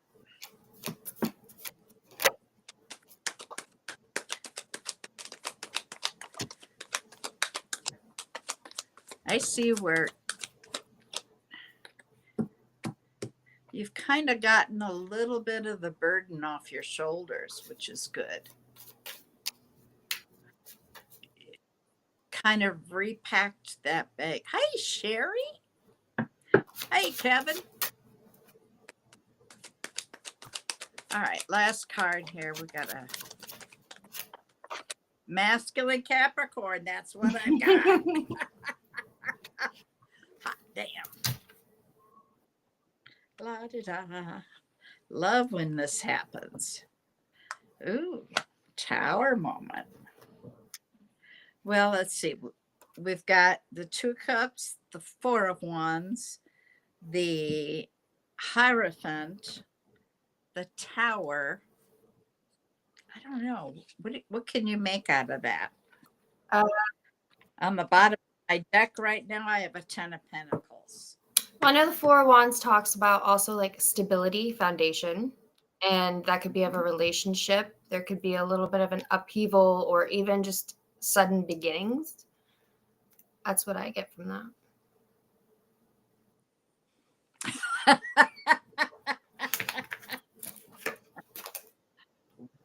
I see where you've kind of gotten a little bit of the burden off your shoulders, which is good. Kind of repacked that bag. Hi, Sherry. Hey, Kevin. All right, last card here. We got a masculine Capricorn. That's what I got. Hot damn. La da da. Love when this happens. Ooh, Tower moment. Well, let's see. We've got the 2 Cups, the 4 of Wands, the Hierophant, the Tower. I don't know. What can you make out of that? On the bottom of my deck right now, I have a 10 of Pentacles. Well, I know the 4 of Wands talks about also like stability, foundation, and that could be of a relationship. There could be a little bit of an upheaval or even just sudden beginnings. That's what I get from that.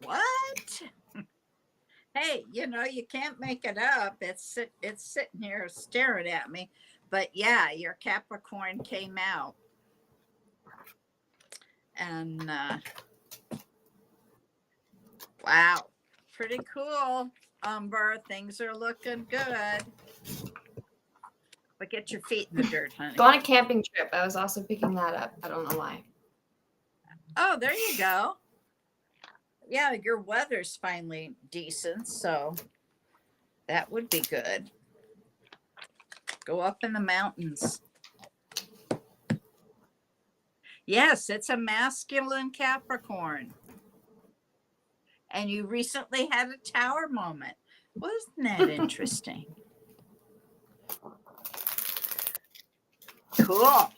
What? Hey, you can't make it up. It's sitting here staring at me. But yeah, your Capricorn came out. And wow, pretty cool, Umber. Things are looking good. But get your feet in the dirt, honey. Go on a camping trip. I was also picking that up. I don't know why. Oh, there you go. Yeah, your weather's finally decent, so that would be good. Go up in the mountains. Yes, it's a masculine Capricorn. And you recently had a Tower moment. Wasn't that interesting? Cool. All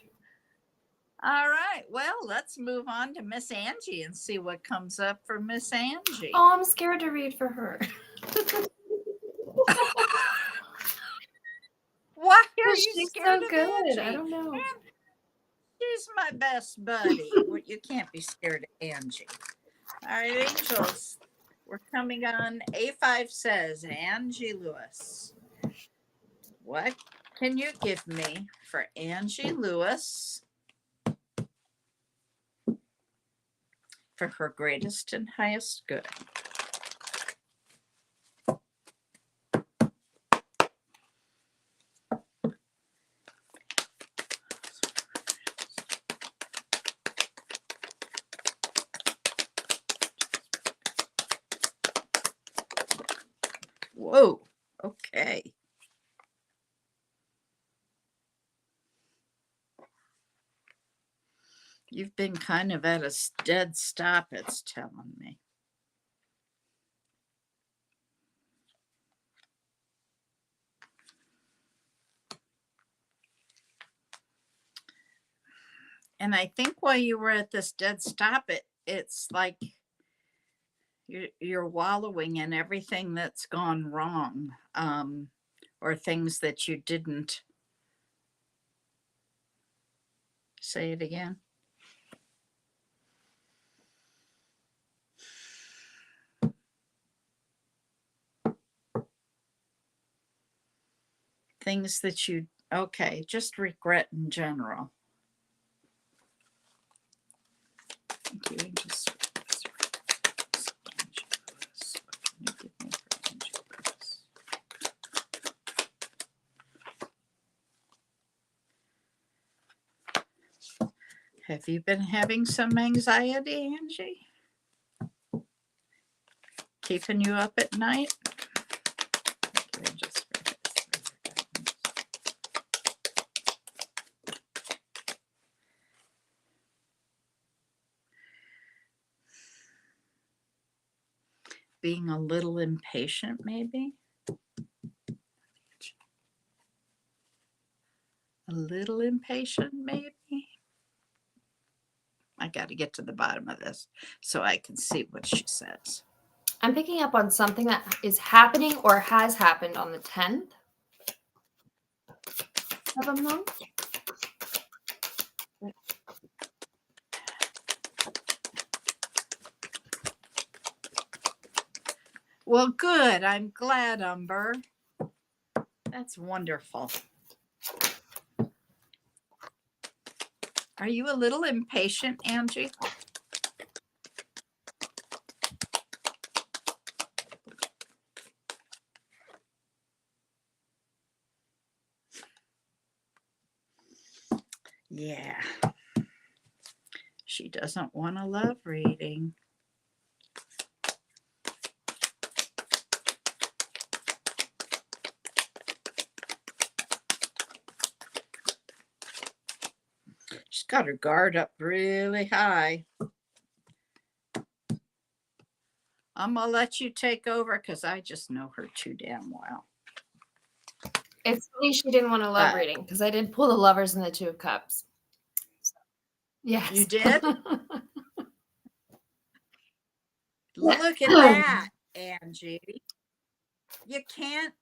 right. Well, let's move on to Miss Angie and see what comes up for Miss Angie. Oh, I'm scared to read for her. Why are you She's scared so of good. Angie? I don't know. She's my best buddy. You can't be scared of Angie. All right, angels. We're coming on. A5 says, Angie Lewis. What can you give me for Angie Lewis for her greatest and highest good? Whoa, okay. You've been kind of at a dead stop, it's telling me. And I think while you were at this dead stop, it's like you're wallowing in everything that's gone wrong, or things that you didn't. Say it again. Things that you, okay, just regret in general. Thank you, angels. Have you been having some anxiety, Angie? Keeping you up at night? Being a little impatient, maybe? A little impatient, maybe? I got to get to the bottom of this so I can see what she says. I'm picking up on something that is happening or has happened on the 10th of a month. Well, good. I'm glad, Umber. That's wonderful. Are you a little impatient, Angie? Yeah. She doesn't want a love reading. She's got her guard up really high. I'm going to let you take over because I just know her too damn well. It's funny she didn't want a love reading because I did pull the Lovers and the Two of Cups. So, yes. You did? Look at that, Angie. You can't,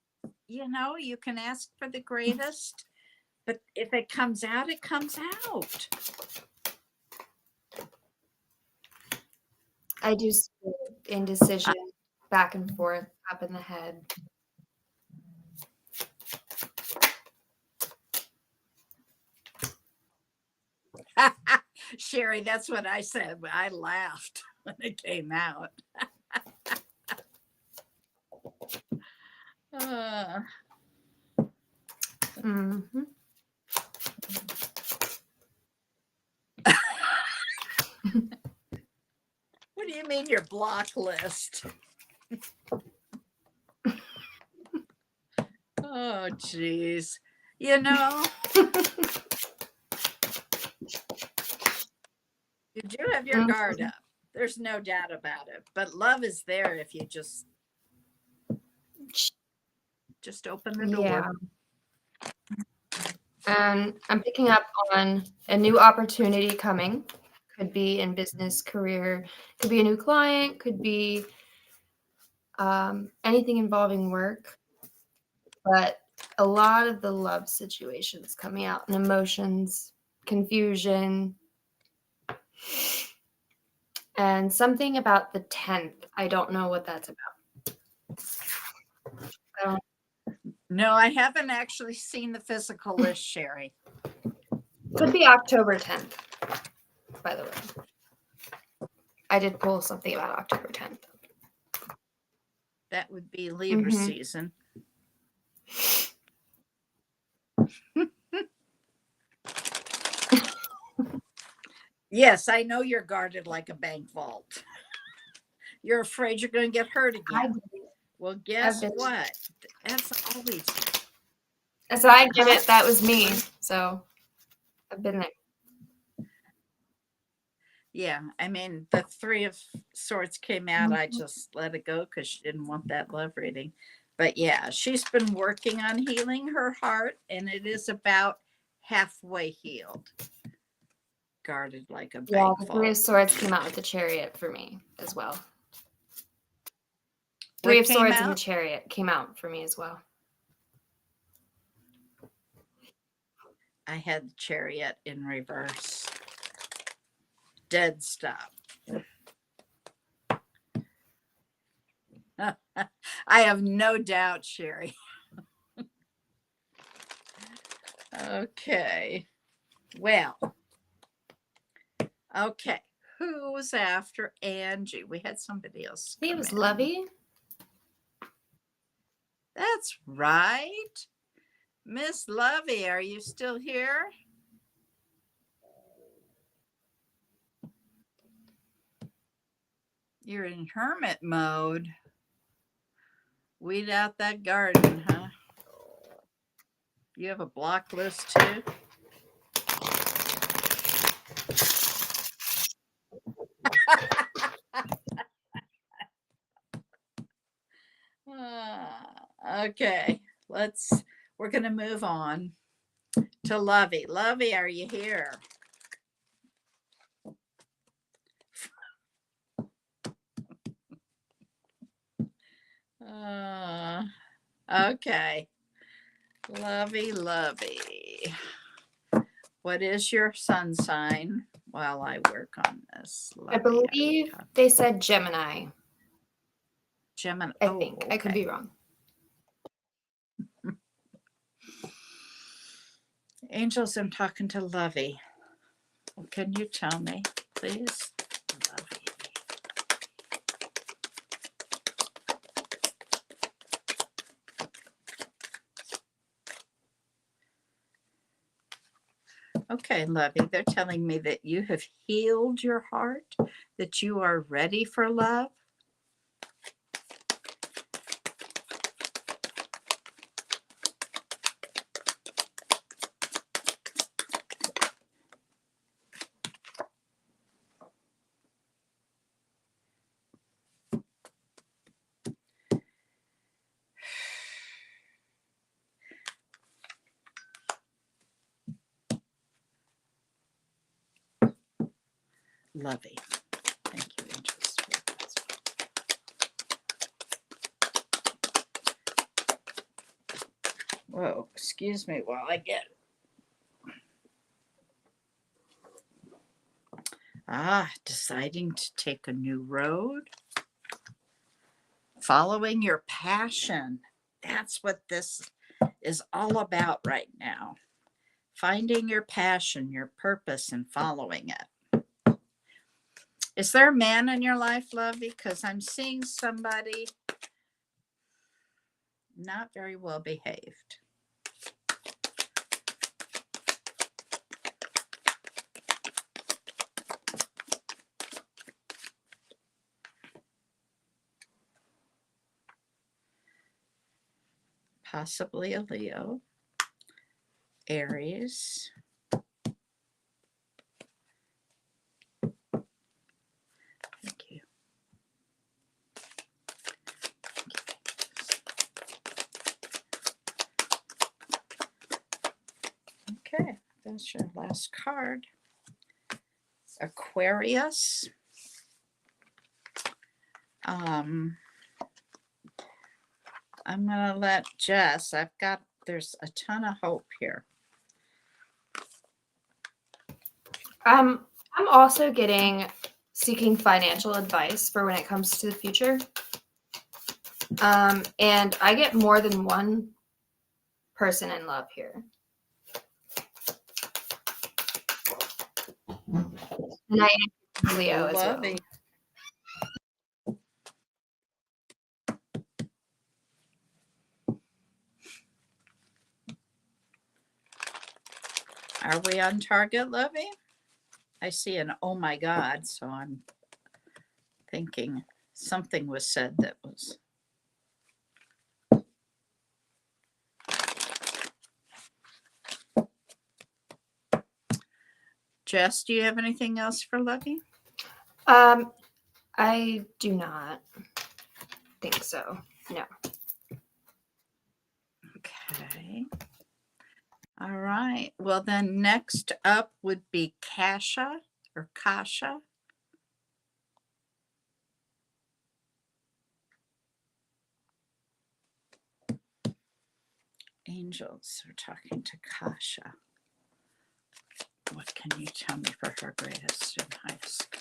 you can ask for the greatest, but if it comes out, it comes out. I do see indecision, back and forth, up in the head. Sherry, that's what I said. I laughed when it came out. Mm-hmm. What do you mean your block list? Oh, geez. You do have your guard up. There's no doubt about it. But love is there if you just open the door. Yeah. And I'm picking up on a new opportunity coming. Could be in business, career, could be a new client, could be anything involving work. But a lot of the love situations coming out and emotions confusion, and something about the 10th. I don't know what that's about. I don't, No, I haven't actually seen the physical list, Sherry. could be October 10th, by the way. I did pull something about October 10th. That would be Libra Mhm. season. Yes, I know you're guarded like a bank vault. You're afraid you're going to get hurt again. Well, guess been- what? That's always. So I get it. That was me. So I've been there. Yeah, I mean, the Three of Swords came out. I Mhm. just let it go because she didn't want that love reading. But yeah, she's been working on healing her heart, and it is about halfway healed. Guarded like a bank Yeah, the Three of vault. Swords came out with the Chariot for me as well. What Three of came Swords and the out? Chariot came out for me as well. I had the Chariot in reverse. Dead stop. I have no doubt, Sherry. Okay. Well. Okay. Who was after Angie? We had somebody else. I think it come was in. Lovey. That's right. Miss Lovey, are you still here? You're in hermit mode. Weed out that garden, huh? You have a block list too? Okay, we're going to move on to Lovey. Lovey, are you here? Okay. Lovey. What is your sun sign while I work on this? I Lovey, believe they said Gemini. Gemini. I think. I could okay. be wrong. Angels, I'm talking to Lovey. Can you tell me, please? Lovey. Okay, Lovey, they're telling me that you have healed your heart, that you are ready for love. Lovey. Thank you, angels. Whoa, excuse me while I get. Deciding to take a new road. Following your passion. That's what this is all about right now. Finding your passion, your purpose, and following it. Is there a man in your life, Lovey? Because I'm seeing somebody not very well behaved. Possibly a Leo, Aries. Thank you. Okay, that's your last card. Aquarius. I'm going to let Jess, there's a ton of hope here. I'm also seeking financial advice for when it comes to the future. And I get more than one person in love here. And I am Leo as well. Lovey. Are we on target, Lovey? I see an oh my God, so I'm thinking something was said that was. Jess, do you have anything else for Lovey? I do not think so. No. Okay. All right. Well, then next up would be Kasha or Kasha. Angels are talking to Kasha. What can you tell me for her greatest and highest good?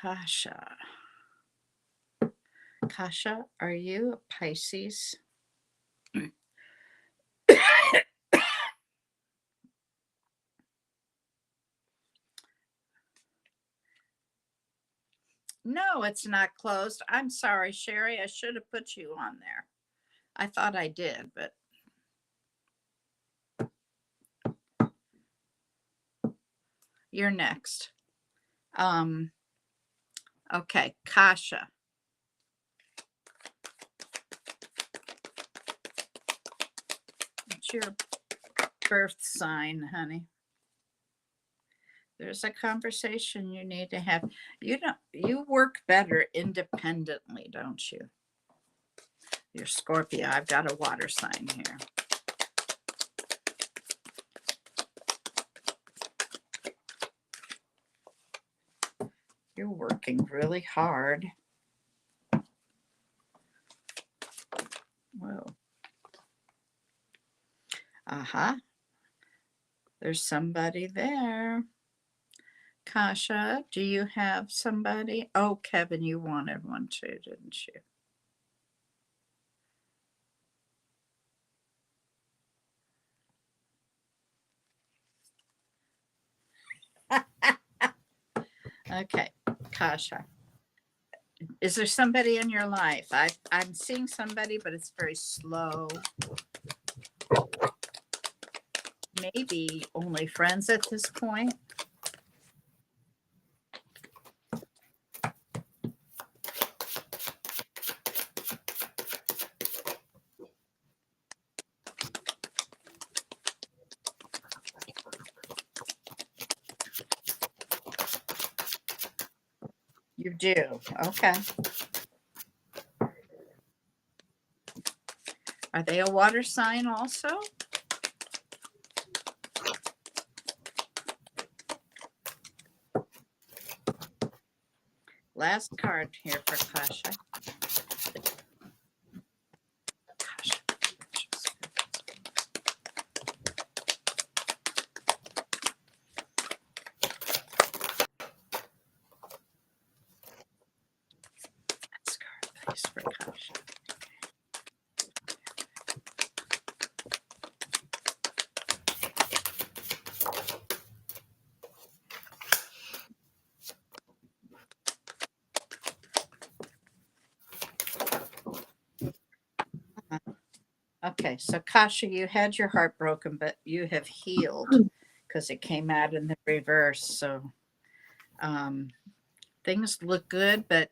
Kasha. Kasha, are you a Pisces? No, it's not closed. I'm sorry, Sherry. I should have put you on there. I thought I did, but you're next. Okay, Kasha. What's your birth sign, honey? There's a conversation you need to have. You work better independently, don't you? You're Scorpio. I've got a water sign here. You're working really hard. Whoa. Uh-huh. There's somebody there. Kasha, do you have somebody? Oh, Kevin, you wanted one too, didn't you? Okay, Kasha. Is there somebody in your life? I'm seeing somebody, but it's very slow. Maybe only friends at this point. You do. Okay. Are they a water sign also? Last card here for Kasha. Last card, please, for Kasha. Okay, so Kasha, you had your heart broken, but you have healed because it came out in the reverse. So things look good, but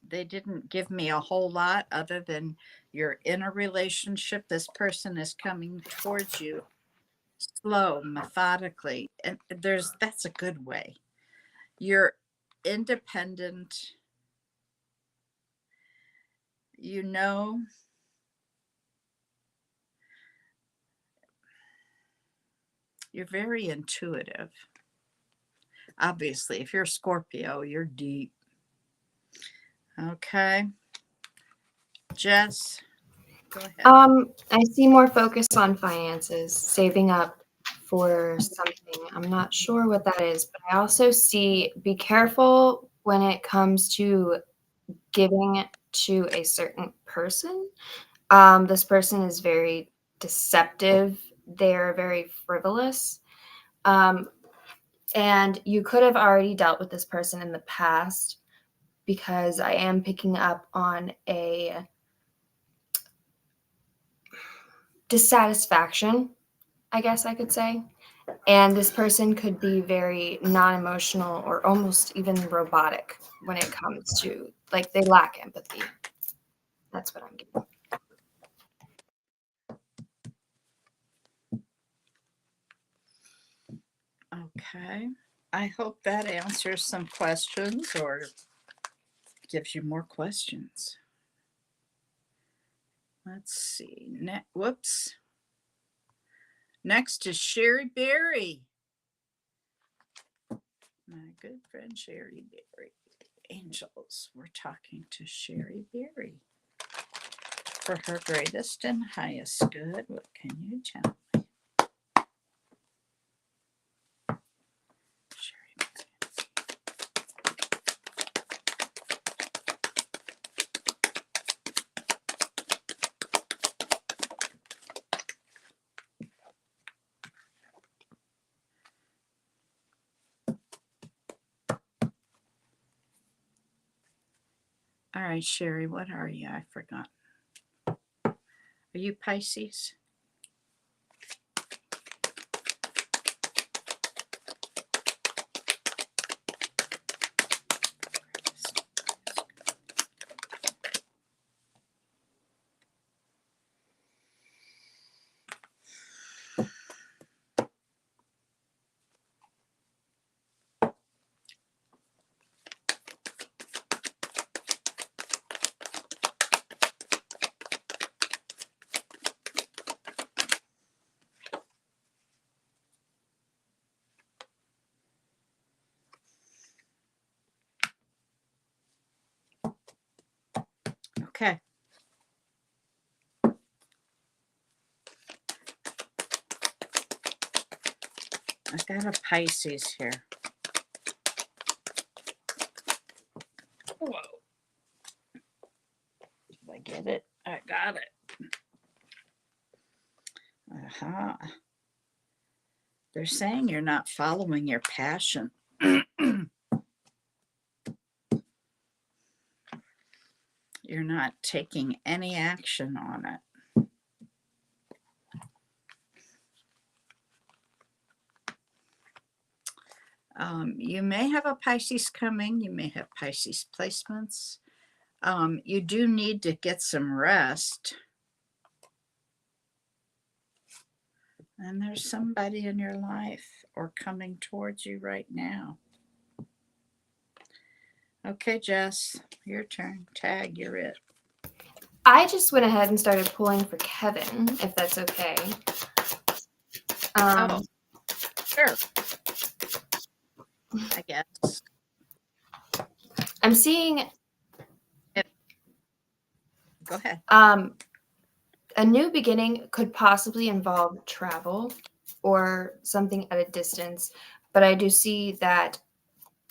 they didn't give me a whole lot other than you're in a relationship. This person is coming towards you slow, methodically, and that's a good way. You're independent. You know, you're very intuitive. Obviously, if you're a Scorpio, you're deep. Okay. Jess, go ahead. I see more focus on finances, saving up for something. I'm not sure what that is, but I also see be careful when it comes to giving to a certain person. This person is very deceptive. They're very frivolous. And you could have already dealt with this person in the past, because I am picking up on a dissatisfaction, I guess I could say. And this person could be very non-emotional or almost even robotic when it comes to, like, they lack empathy. That's what I'm getting. Okay. I hope that answers some questions or gives you more questions. Let's see. Whoops. Next is Sherry Berry. My good friend Sherry Berry. Angels. We're talking to Sherry Berry. For her greatest and highest good, what can you tell me? Sherry Berry. All right, Sherry, what are you? I forgot. Are you Pisces? Okay. I've got a Pisces here. Whoa. Did I get it? I got it. Aha. They're saying you're not following your passion. You're not taking any action on it. You may have a Pisces coming. You may have Pisces placements. You do need to get some rest. And there's somebody in your life or coming towards you right now. Okay, Jess, your turn. Tag, you're it. I just went ahead and started pulling for Kevin, if that's okay. Sure. I guess. I'm seeing Go ahead. a new beginning could possibly involve travel or something at a distance, but I do see that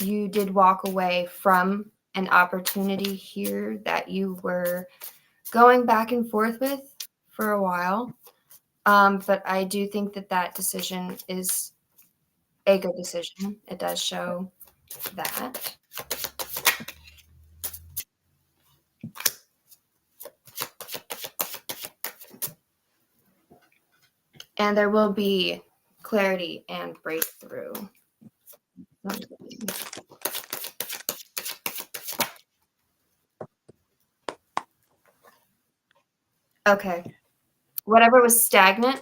you did walk away from an opportunity here that you were going back and forth with for a while. But I do think that that decision is a good decision. It does show that. And there will be clarity and breakthrough. Okay. Whatever was stagnant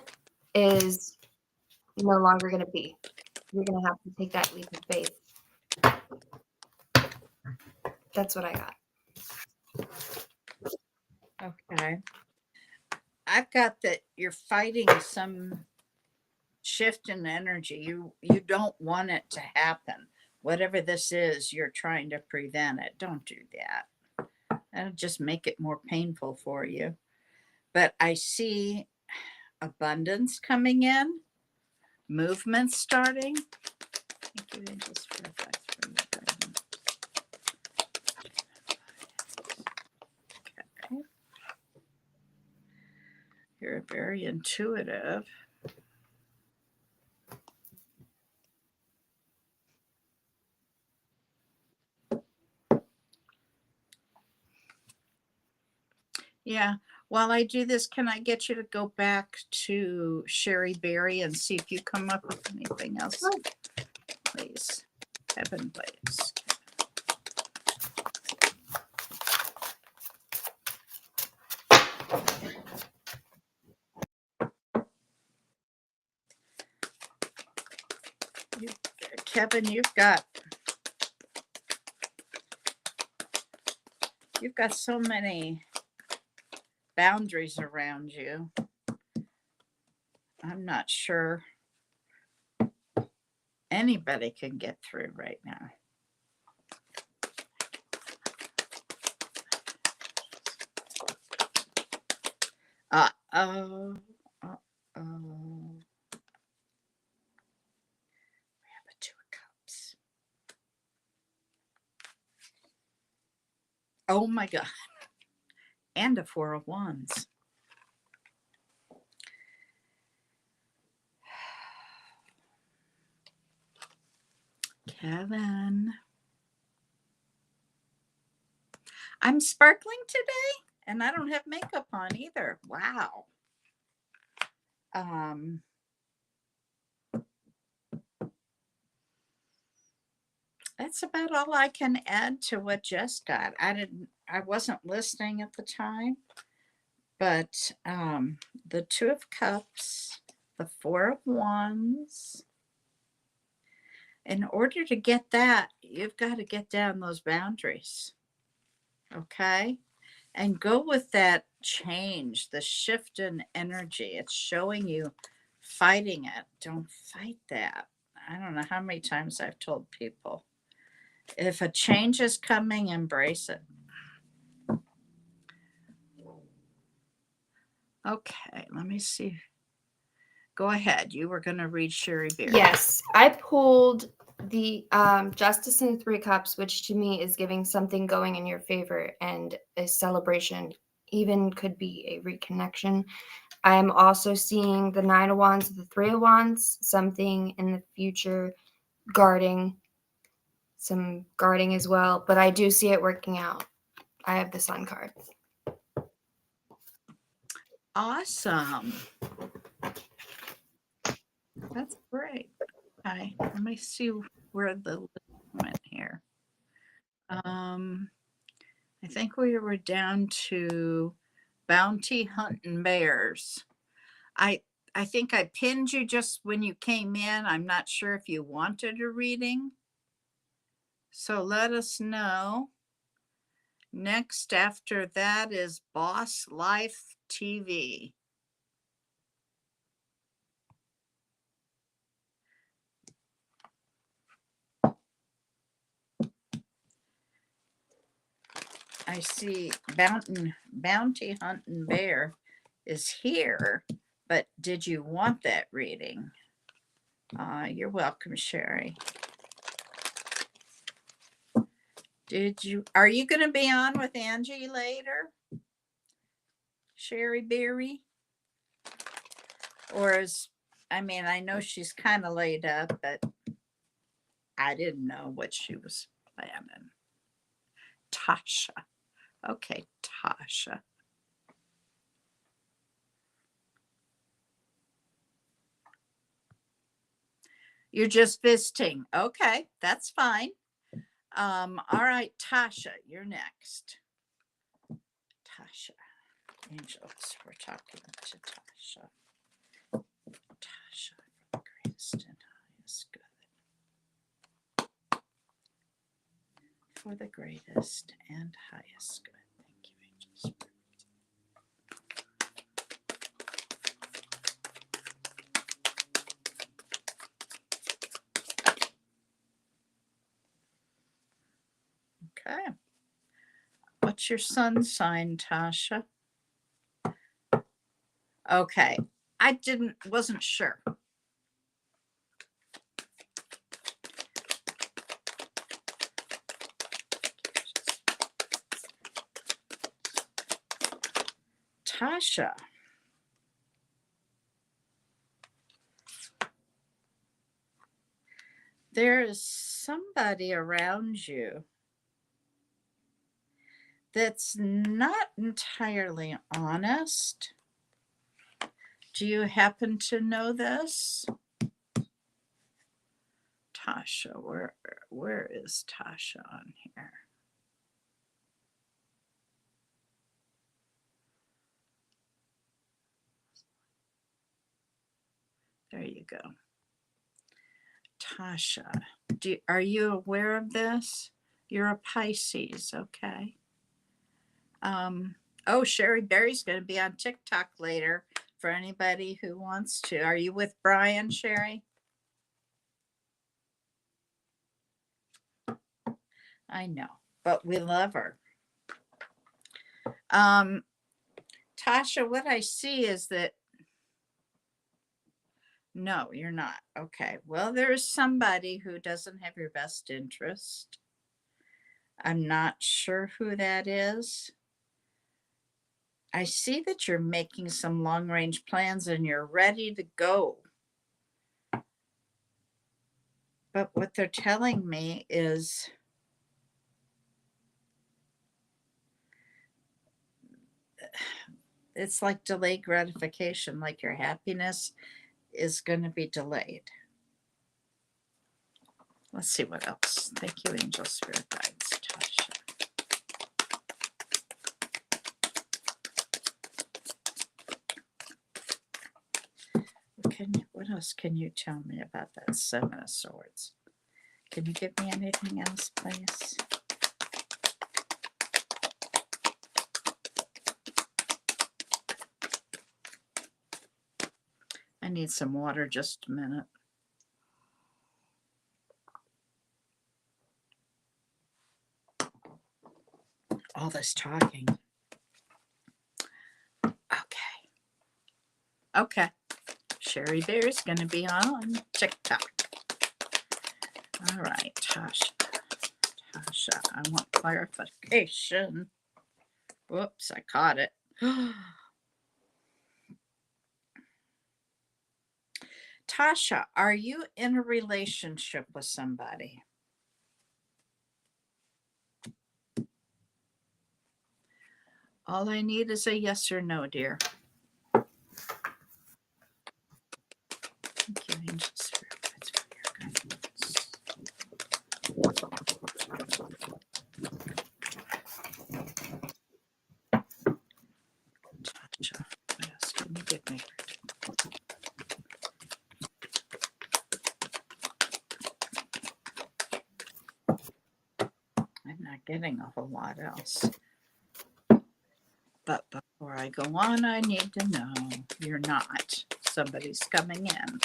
is no longer going to be. You're going to have to take that leap of faith. That's what I got. Okay. I've got that you're fighting some shift in energy. You don't want it to happen, whatever this is, you're trying to prevent it. Don't do that. That'll just make it more painful for you. But I see abundance coming in, movement starting. Thank you, angels, for the facts for your guidance. Okay. You're very intuitive. Yeah. While I do this, can I get you to go back to Sherry Berry and see if you come up with anything else? Please. Heaven, please. Kevin, you've got so many boundaries around you. I'm not sure anybody can get through right now. Uh-oh. Uh-oh. We have a Two of Cups. Oh my God. And a Four of Wands. Kevin. I'm sparkling today and I don't have makeup on either. Wow. That's about all I can add to what Jess got. I wasn't listening at the time, but the Two of Cups, the Four of Wands. In order to get that, you've got to get down those boundaries. Okay? And go with that change, the shift in energy. It's showing you fighting it. Don't fight that. I don't know how many times I've told people, if a change is coming, embrace it. Okay, let me see. Go ahead. You were going to read Sherry Berry. Yes, I pulled the Justice and Three Cups, which to me is giving something going in your favor and a celebration, even could be a reconnection. I'm also seeing the Nine of Wands, the Three of Wands, something in the future, guarding, some guarding as well, but I do see it working out. I have the Sun card. Awesome. That's great. Okay, let me see where the list went here. I think we were down to bounty hunting bears. I think I pinned you just when you came in. I'm not sure if you wanted a reading. So let us know. Next after that is Boss Life TV. I see Bounty Hunting Bear is here, but did you want that reading? You're welcome, Sherry. Are you going to be on with Angie later? Sherry Berry? Or I know she's kind of laid up, but I didn't know what she was planning. Tasha. Okay, Tasha. You're just visiting. Okay, that's fine. All right, Tasha, you're next. Tasha. Angels, we're talking to Tasha. Tasha, for the greatest and highest good. For the greatest and highest good. Thank you, angels. What's your sun sign, Tasha? Okay. I wasn't sure. Tasha. There is somebody around you that's not entirely honest. Do you happen to know this? Tasha, where is Tasha on here? There you go. Tasha, are you aware of this? You're a Pisces, okay. Oh, Sherry Berry's going to be on TikTok later for anybody who wants to. Are you with Brian, Sherry? I know, but we love her. Tasha, what I see is that no, you're not. Okay. Well, there's somebody who doesn't have your best interest. I'm not sure who that is. I see that you're making some long range plans and you're ready to go. But what they're telling me is it's like delayed gratification, like your happiness is going to be delayed. Let's see what else. Thank you, Angel Spirit Guides, Tasha. What else can you tell me about that Seven of Swords? Can you give me anything else, please? I need some water, just a minute. All this talking. Okay. Sherry Bear's going to be on TikTok. All right, Tasha. I want clarification. Whoops, I caught it. Tasha, are you in a relationship with somebody? All I need is a yes or no, dear. Thank you, Angel Spirit. That's for your guidance. Tasha, what else can you give me? I'm not getting a whole lot else. But before I go on, I need to know you're not. Somebody's coming in.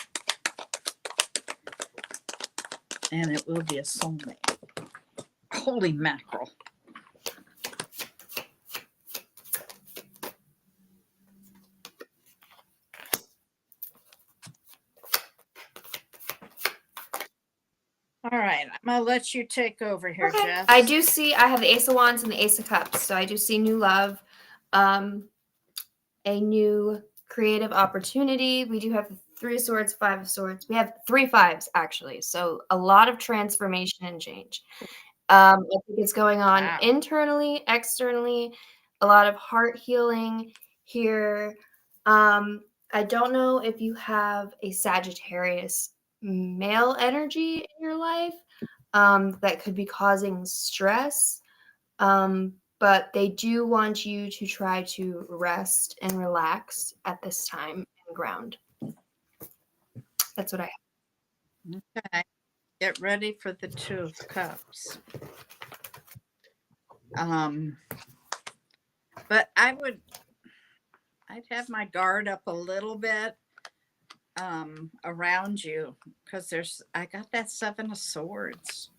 And it will be a soulmate. Holy mackerel. All right, I'm going to let you take over here, Okay. Jess. I do see, I have the Ace of Wands and the Ace of Cups. So I do see new love, a new creative opportunity. We do have the Three of Swords, Five of Swords. We have 3 fives, actually. So a lot of transformation and change. I think it's going on internally, externally, a lot of heart healing here. I don't know if you have a Sagittarius male energy in your life that could be causing stress. But they do want you to try to rest and relax at this time and ground. That's what I have. Okay. Get ready for the Two of Cups. But I'd have my guard up a little bit around you because I got that Seven of Swords.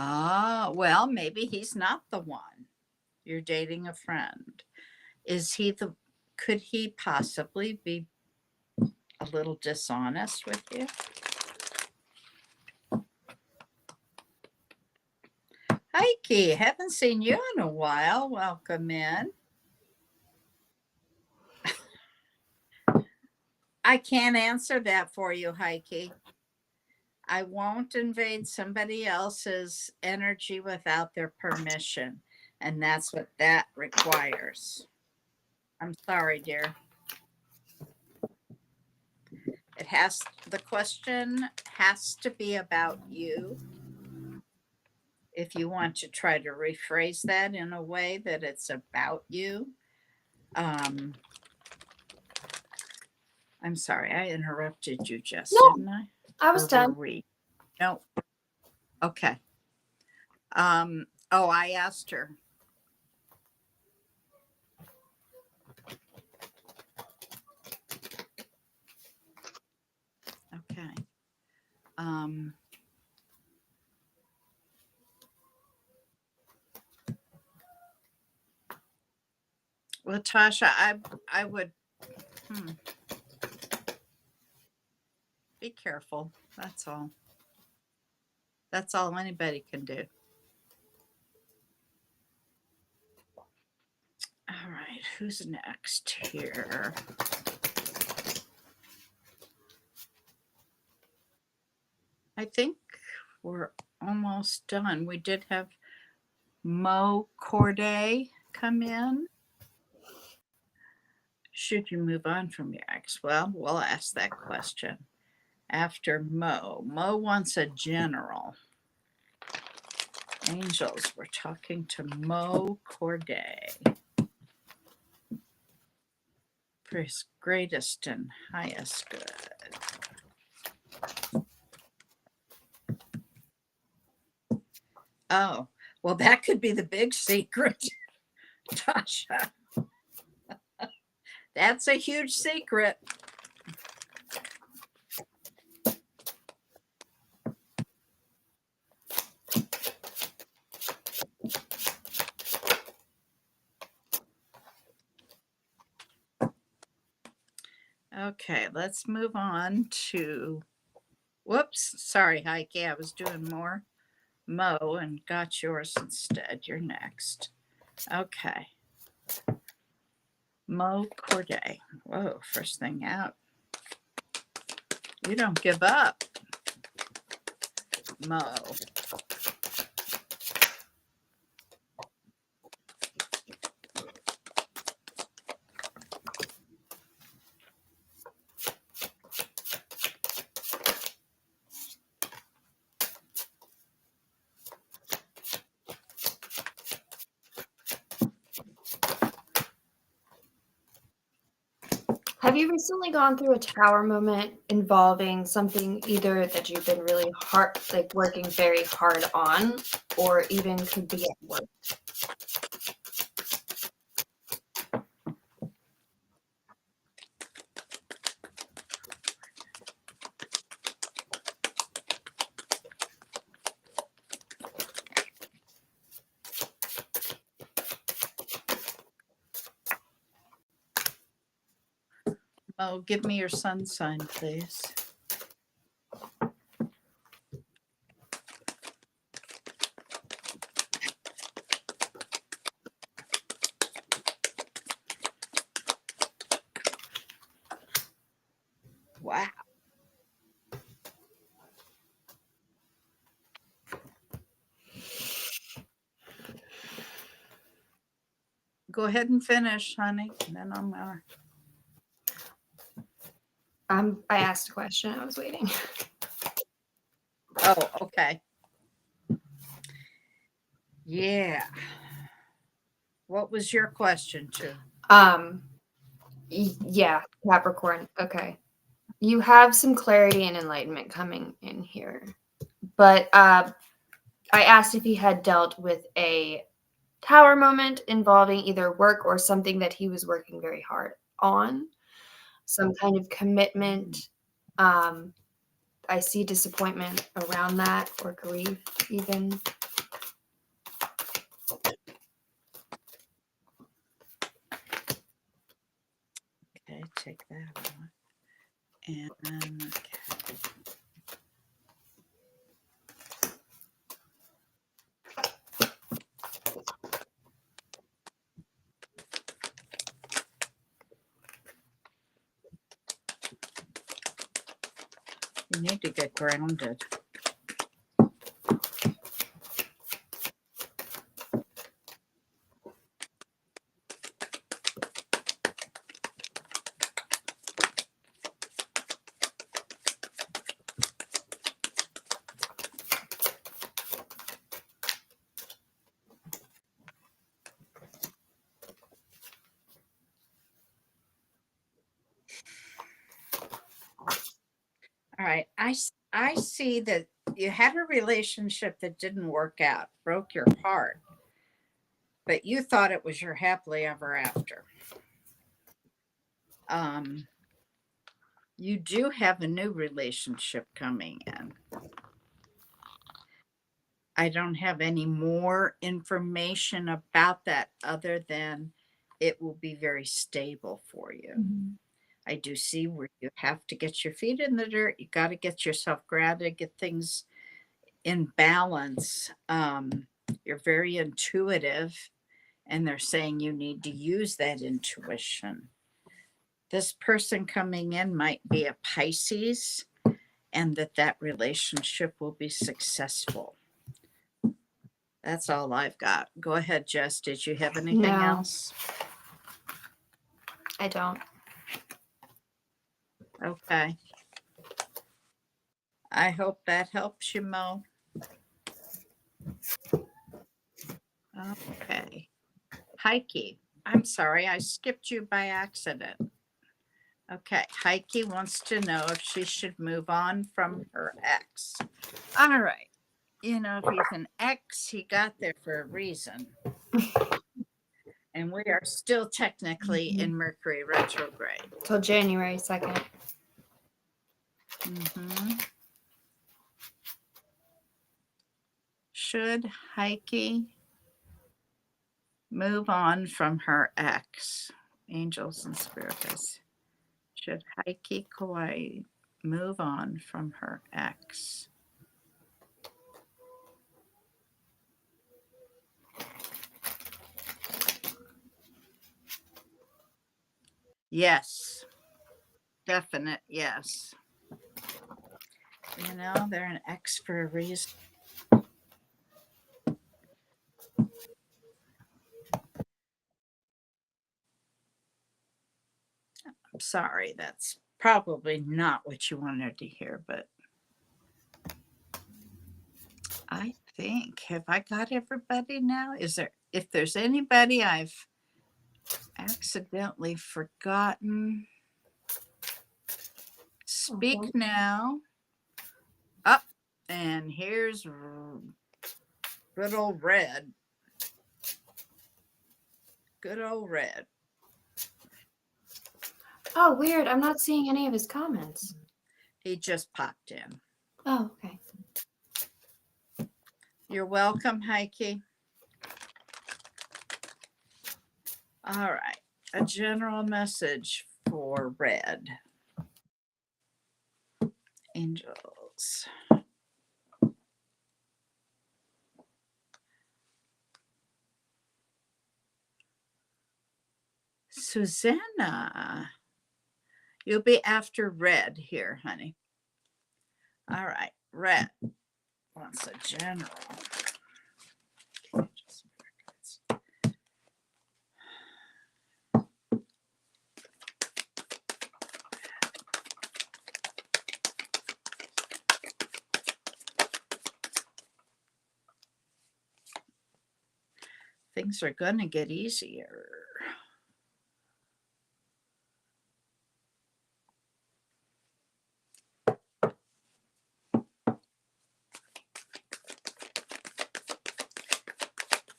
Ah, well, maybe he's not the one. You're dating a friend. Is he could he possibly be a little dishonest with you? Heike, haven't seen you in a while. Welcome in. I can't answer that for you, Heike. I won't invade somebody else's energy without their permission. And that's what that requires. I'm sorry, dear. The question has to be about you. If you want to try to rephrase that in a way that it's about you. I'm sorry, I interrupted you just, No, didn't I? I was Or done. were we? No. Okay. Oh, I asked her. Okay. Well, Tasha, I would be careful. That's all. That's all anybody can do. All right, who's next here? I think we're almost done. We did have Mo Corday come in. Should you move on from your ex? Well, we'll ask that question after Mo. Mo wants a general. Angels, we're talking to Mo Corday for his greatest and highest good. Oh, well, that could be the big secret, Tasha. That's a huge secret. Okay, let's move on to, whoops, sorry, Heike, I was doing more Mo and got yours instead. You're next. Okay. Mo Corday. Whoa, first thing out. You don't give up, Mo. Have you recently gone through a tower moment involving something either that you've been really hard, like working very hard on, or even could be at work? Mo, give me your sun sign, please. Wow. Go ahead and finish, honey. And then I'm gonna. I asked a question. I was waiting. Oh, okay. Yeah. What was your question, too? Yeah, Capricorn. Okay. You have some clarity and enlightenment coming in here. But I asked if he had dealt with a tower moment involving either work or something that he was working very hard on, some kind of commitment. I see disappointment around that, or grief even. take that off. And okay. You need to get grounded. All right. I see that you had a relationship that didn't work out, broke your heart, but you thought it was your happily ever after. You do have a new relationship coming in. I don't have any more information about that other than it will be very stable for you. Mm-hmm. I do see where you have to get your feet in the dirt. You got to get yourself grounded, get things in balance. You're very intuitive, and they're saying you need to use that intuition. This person coming in might be a Pisces, and that relationship will be successful. That's all I've got. Go ahead, Jess. Did you have anything No. else? I don't. Okay. I hope that helps you, Mo. Okay. Heike. I'm sorry, I skipped you by accident. Okay. Heike wants to know if she should move on from her ex. All right. You know, if he's an ex, he got there for a reason. And we are still technically in Mercury retrograde. Till January 2nd. Should Heike move on from her ex? Angels and spirit guides. Should Heike Kauai move on from her ex? Yes. Definite yes. You know, they're an ex for a reason. I'm sorry, that's probably not what you wanted to hear, but I think, have I got everybody now? Is there, if there's anybody I've accidentally forgotten, speak now. Up, and here's good old Red. Good old Red. Oh, weird. I'm not seeing any of his comments. He just popped in. Oh, okay. You're welcome, Heike. All right. A general message for Red. Angels. Susanna. You'll be after Red here, honey. All right. Red wants a general. Things are going to get easier.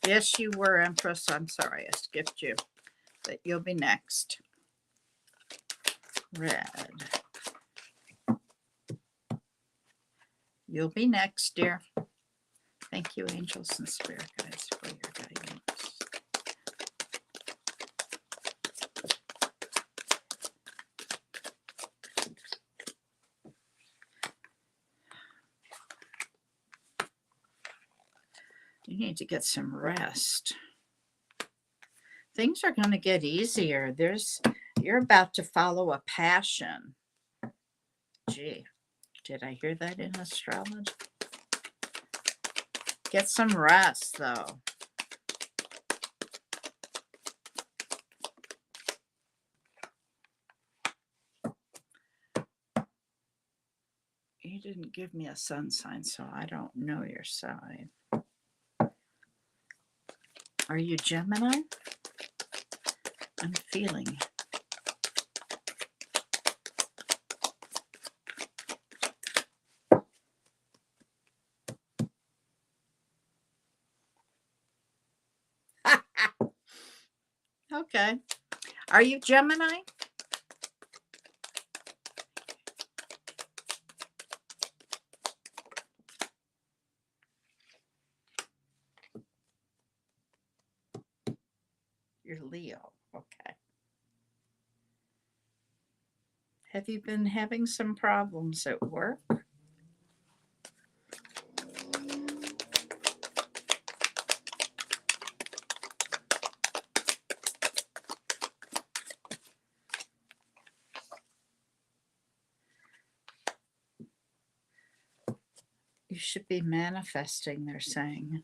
Yes, you were, Empress. I'm sorry, I skipped you. But you'll be next. Red. You'll be next, dear. Thank you, angels and spirit guides, for your guidance. need to get some rest. Things are going to get easier. You're about to follow a passion. Gee, did I hear that in astrology? Get some rest, though. You didn't give me a sun sign, so I don't know your sign. Are you Gemini? I'm feeling. Okay. Are you Gemini? You're Leo. Okay. Have you been having some problems at work? You should be manifesting, they're saying.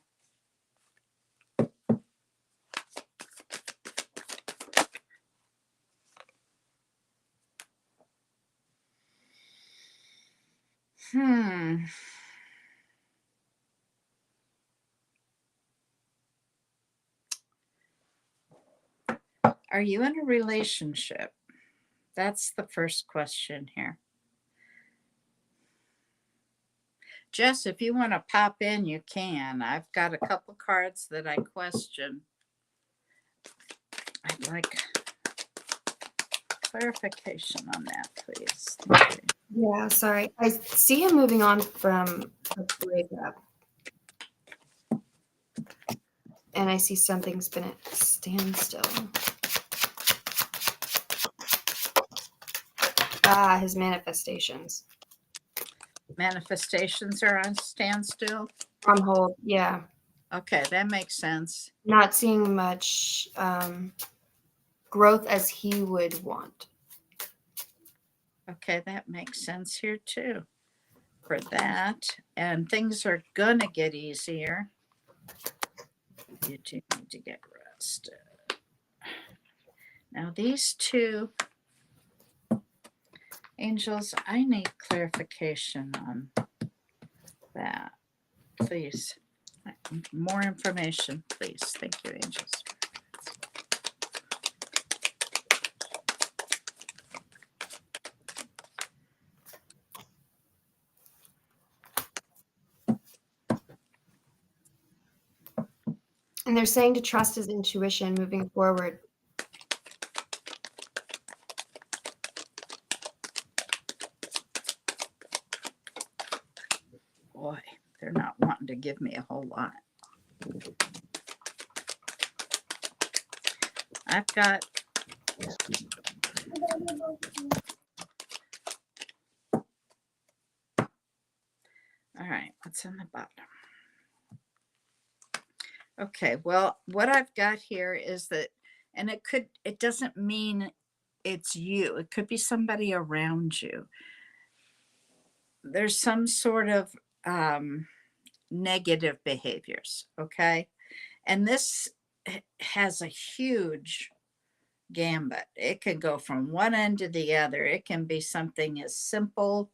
Are you in a relationship? That's the first question here. Jess, if you want to pop in, you can. I've got a couple cards that I question. I'd like clarification on that, please. Thank you. Yeah, sorry. I see him moving on from a breakup. And I see something's been at standstill. His manifestations. Manifestations are on standstill. On hold, yeah. Okay, that makes sense. Not seeing much growth as he would want. Okay, that makes sense here too for that. And things are gonna get easier. You do need to get rested. Now these two angels, I need clarification on that. Please. More information, please. Thank you, angels. And they're saying to trust his intuition moving forward. Boy, they're not wanting to give me a whole lot. I've got all right, what's on the bottom? Okay, well, what I've got here is that, and it doesn't mean it's you. It could be somebody around you. There's some sort of negative behaviors, okay? And this has a huge gambit. It can go from one end to the other. It can be something as simple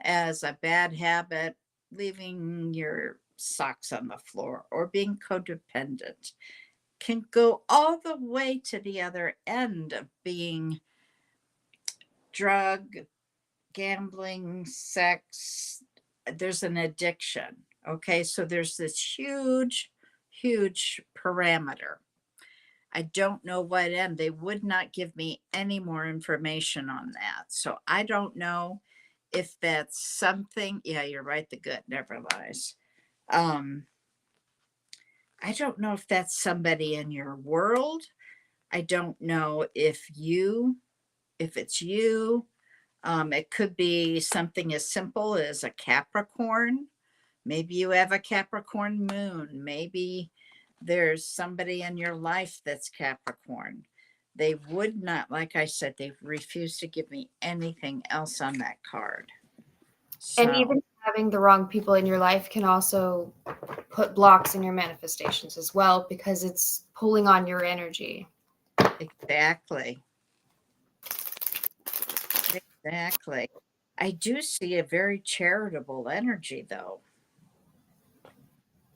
as a bad habit, leaving your socks on the floor, or being codependent. Can go all the way to the other end of being drug, gambling, sex. There's an addiction. Okay, so there's this huge parameter. I don't know what end. They would not give me any more information on that. So I don't know if that's something. Yeah, you're right. The gut never lies. I don't know if that's somebody in your world. I don't know if it's you. It could be something as simple as a Capricorn Maybe you have a Capricorn moon. Maybe there's somebody in your life that's Capricorn. They would not, like I said, they refused to give me anything else on that card. And So, even having the wrong people in your life can also put blocks in your manifestations as well, because it's pulling on your energy. exactly. Exactly. I do see a very charitable energy, though.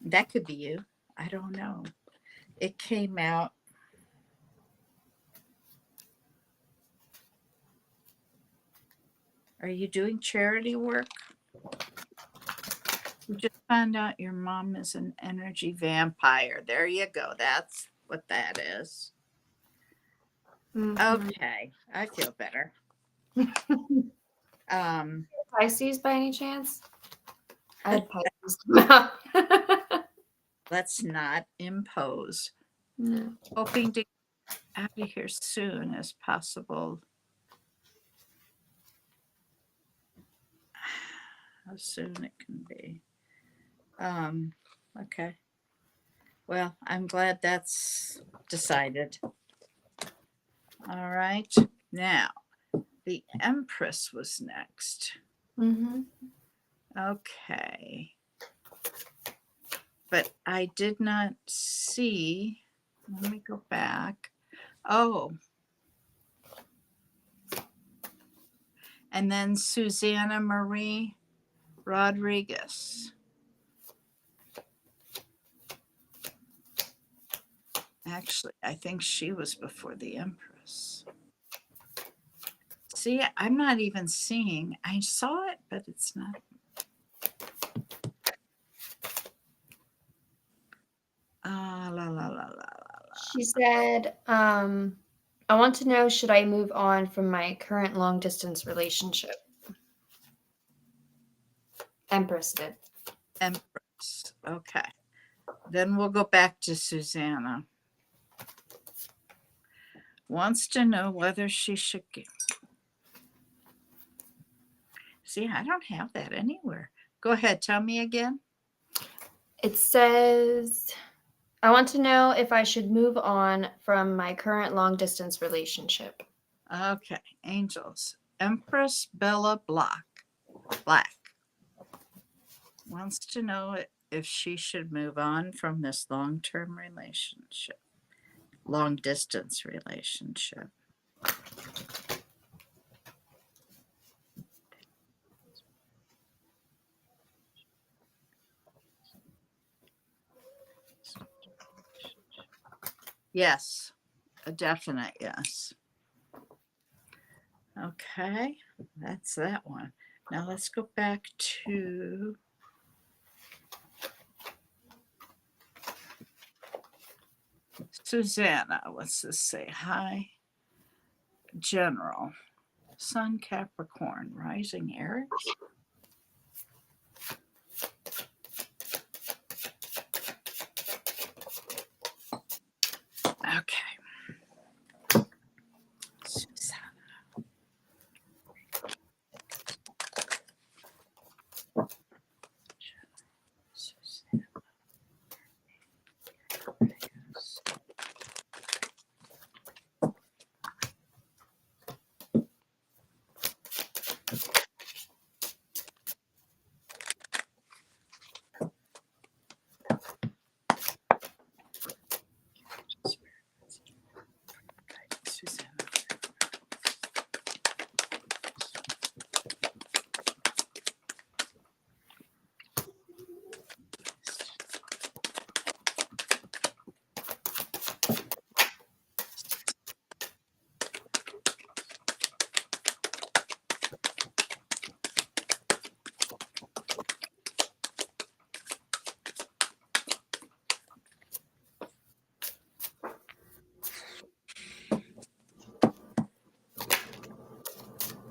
That could be you. I don't know. It came out. Are you doing charity work? You just found out your mom is an energy vampire. There you go. That's what that is. Mhm. Okay. I feel better. Um, Pisces by any chance? I had Pisces come out. let's not impose. No. Hoping to get out of here soon as possible. How soon it can be. Okay. Well, I'm glad that's decided. All right. Now, the Empress was next. Mm-hmm. Okay. But I did not see. Let me go back. Oh. And then Susanna Marie Rodriguez. Actually, I think she was before the Empress. See, I'm not even seeing. I saw it, but it's not. La la la la la. She said, I want to know, should I move on from my current long distance relationship? Empress did. Empress. Okay. Then we'll go back to Susanna. Wants to know whether she should get. See, I don't have that anywhere. Go ahead. Tell me again. It says, I want to know if I should move on from my current long distance relationship. Okay. Angels. Empress Bella Black wants to know if she should move on from this long-term relationship, long distance relationship. Yes, a definite yes. Okay, that's that one. Now let's go back to Susanna. What's this say? Hi, General. Sun Capricorn, rising Aries. Okay. Susanna. Susanna. Susanna.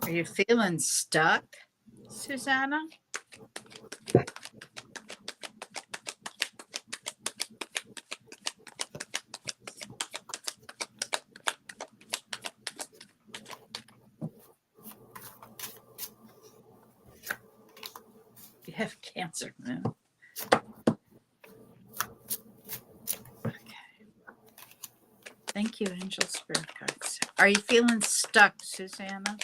Are you feeling stuck, Susanna? You have Cancer moon. Thank you, Angel Spirit Guides. Are you feeling stuck, Susanna?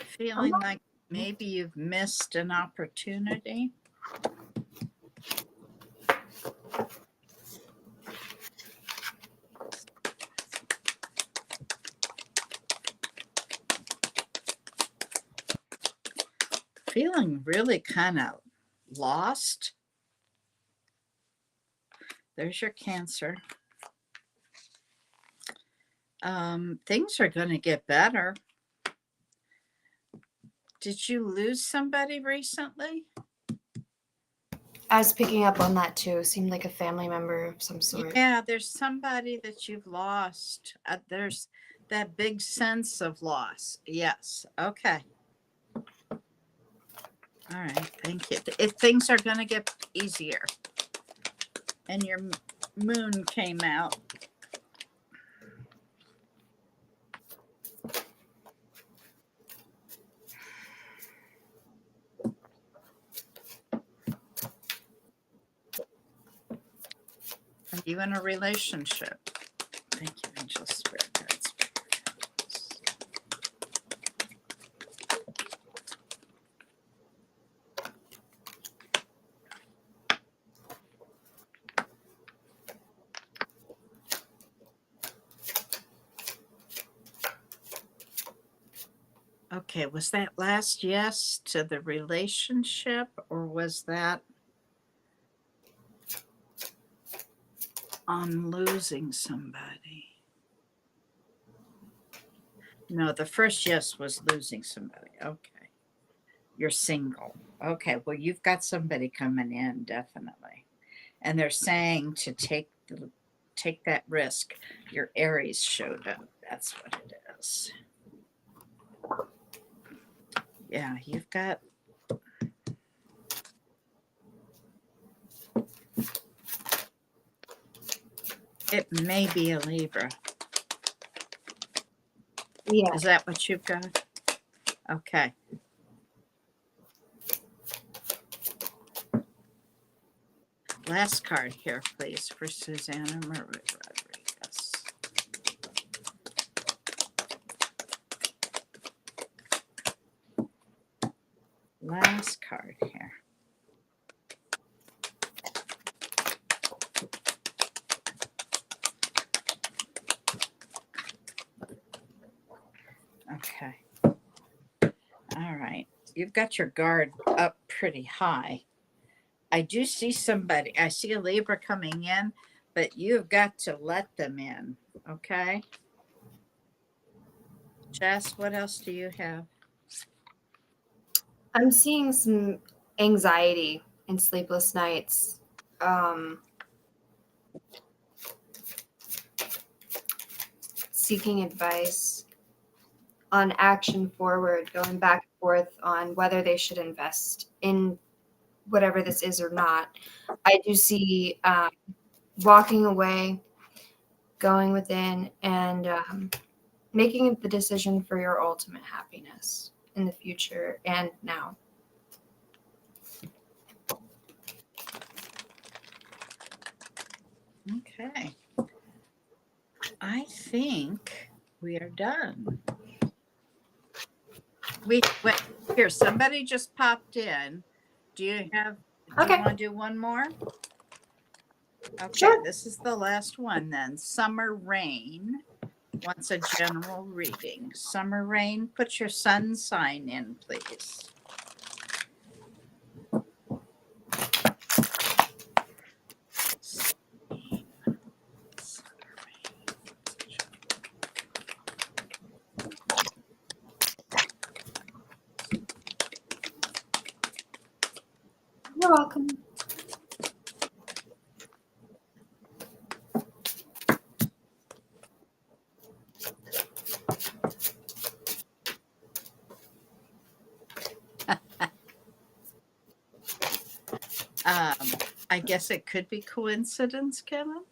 Feeling like maybe you've missed an opportunity? Feeling really kind of lost? There's your Cancer. Things are going to get better. Did you lose somebody recently? I was picking up on that too. Seemed like a family member of some sort. Yeah, there's somebody that you've lost. There's that big sense of loss. Yes. Okay. All right. Thank you. If things are going to get easier, and your moon came out. Are you in a relationship? Thank you, Angel Spirit Guides. Okay, was that last yes to the relationship, or was that on losing somebody? No, the first yes was losing somebody. Okay. You're single. Okay, well, you've got somebody coming in, definitely. And they're saying to take that risk. Your Aries showed up. That's what it is. Yeah, you've got it may be a Libra. Yeah. Is that what you've got? Okay. Last card here, please, for Susanna Marie Rodriguez. Last card here. Okay. All right. You've got your guard up pretty high. I do see somebody. I see a Libra coming in, but you've got to let them in. Okay. Jess, what else do you have? I'm seeing some anxiety and sleepless nights. Seeking advice on action forward, going back and forth on whether they should invest in whatever this is or not. I do see walking away, going within, and making the decision for your ultimate happiness in the future and now. Okay. I think we are done. Wait, here, somebody just popped in. Do you want to do one more? Okay, Sure. This is the last one then. Summer Rain wants a general reading. Summer Rain, put your sun sign in, please. You're welcome. I guess it could be coincidence, Kevin.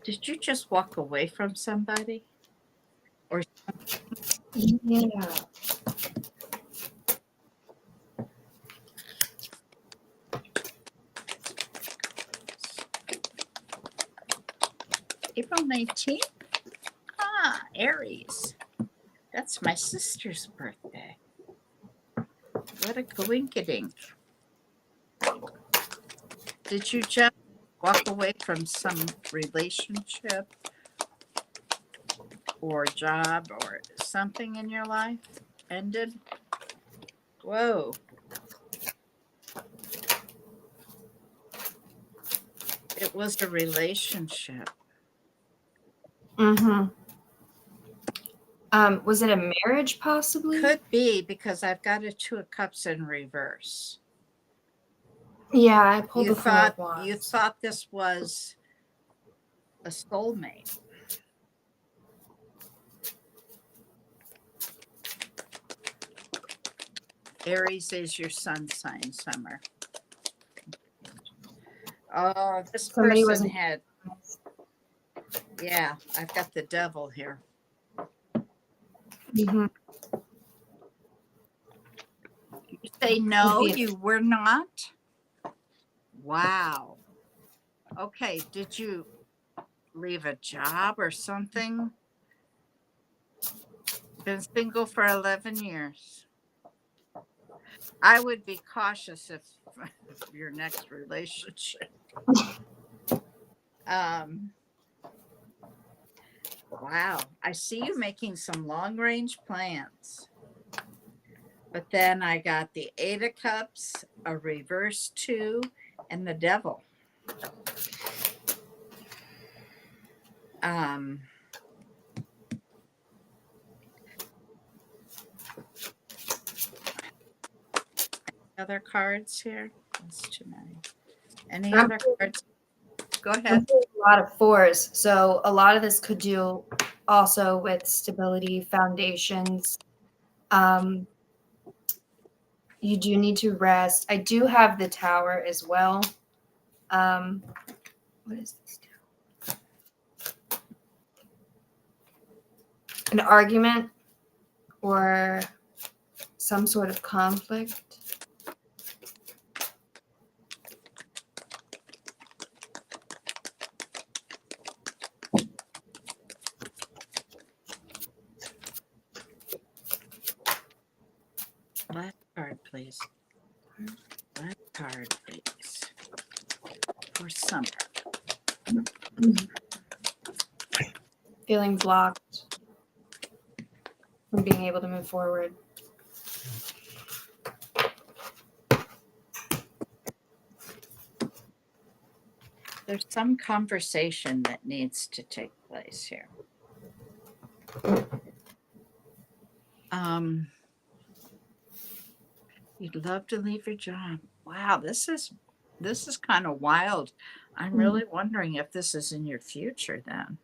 Did you just walk away from somebody? Yeah. April 19th? Ah, Aries. That's my sister's birthday. What a coinkydink. Did you just walk away from some relationship or job or something in your life ended? Whoa. It was a relationship. Mm-hmm. Was it a marriage possibly? Could be, because I've got a 2 of Cups in reverse. Yeah, I pulled You the Four of thought Wands. this was a soulmate. Aries is your sun sign, Summer. Oh, this Somebody person wasn't. had, yeah, I've got the devil here. Mhm. You say no, you were not? Wow. Okay, did you leave a job or something? Been single for 11 years. I would be cautious if your next relationship. Wow, I see you making some long range plans. But then I got the 8 of Cups, a reverse 2, and the devil. Other cards here? That's too many. Any I'm other cards? Go I'm ahead. seeing a lot of 4s, so a lot of this could do also with stability, foundations. You do need to rest. I do have the Tower as well. What is this? An argument or some sort of conflict. Last card, please. Last card, please. For Summer. Feeling blocked from being able to move forward. There's some conversation that needs to take place here. You'd love to leave your job. Wow, this is kind of wild. I'm really wondering if this is in your future then.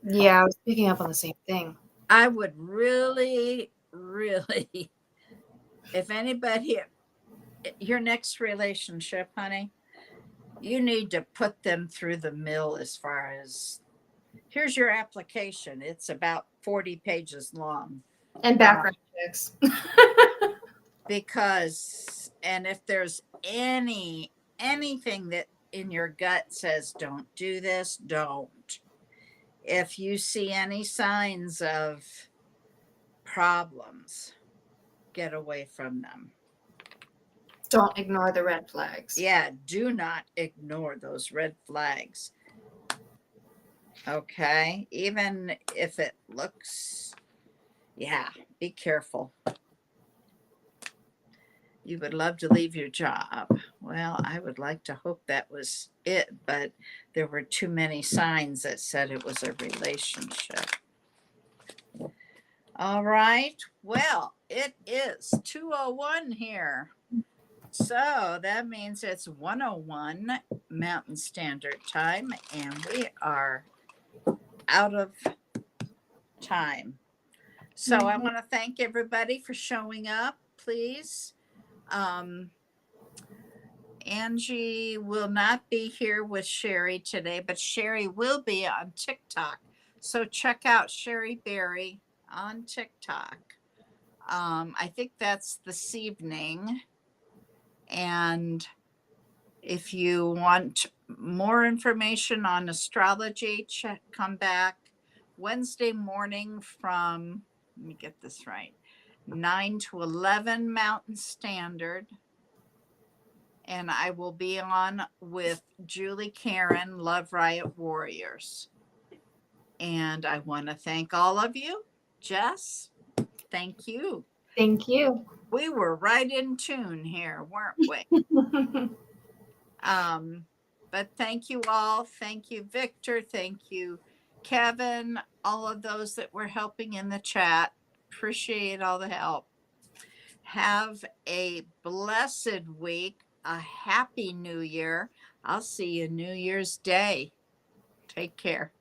Yeah, I was picking up on the same thing. I would really, really, if anybody, your next relationship, honey, you need to put them through the mill as far as, here's your application. It's about 40 pages long. And background checks. Because, and if there's anything that in your gut says, don't do this, don't. If you see any signs of problems, get away from them. Don't ignore the red flags. Yeah, do not ignore those red flags. Okay, even if it looks, yeah, be careful. You would love to leave your job. Well, I would like to hope that was it, but there were too many signs that said it was a relationship. All right, well, it is 2:01 here. So that means it's 1:01 Mountain Standard Time, and we are out of time. So I want to thank everybody for showing up, please. Angie will not be here with Sherry today, but Sherry will be on TikTok. So check out Sherry Berry on TikTok. I think that's this evening. And if you want more information on astrology, come back Wednesday morning from, let me get this right, 9 to 11 Mountain Standard. And I will be on with Julie Karen, Love Riot Warriors. And I want to thank all of you. Jess, thank you. Thank you. We were right in tune here, weren't we? But thank you all. Thank you, Victor. Thank you, Kevin, all of those that were helping in the chat. Appreciate all the help. Have a blessed week, a happy new year. I'll see you New Year's Day. Take care.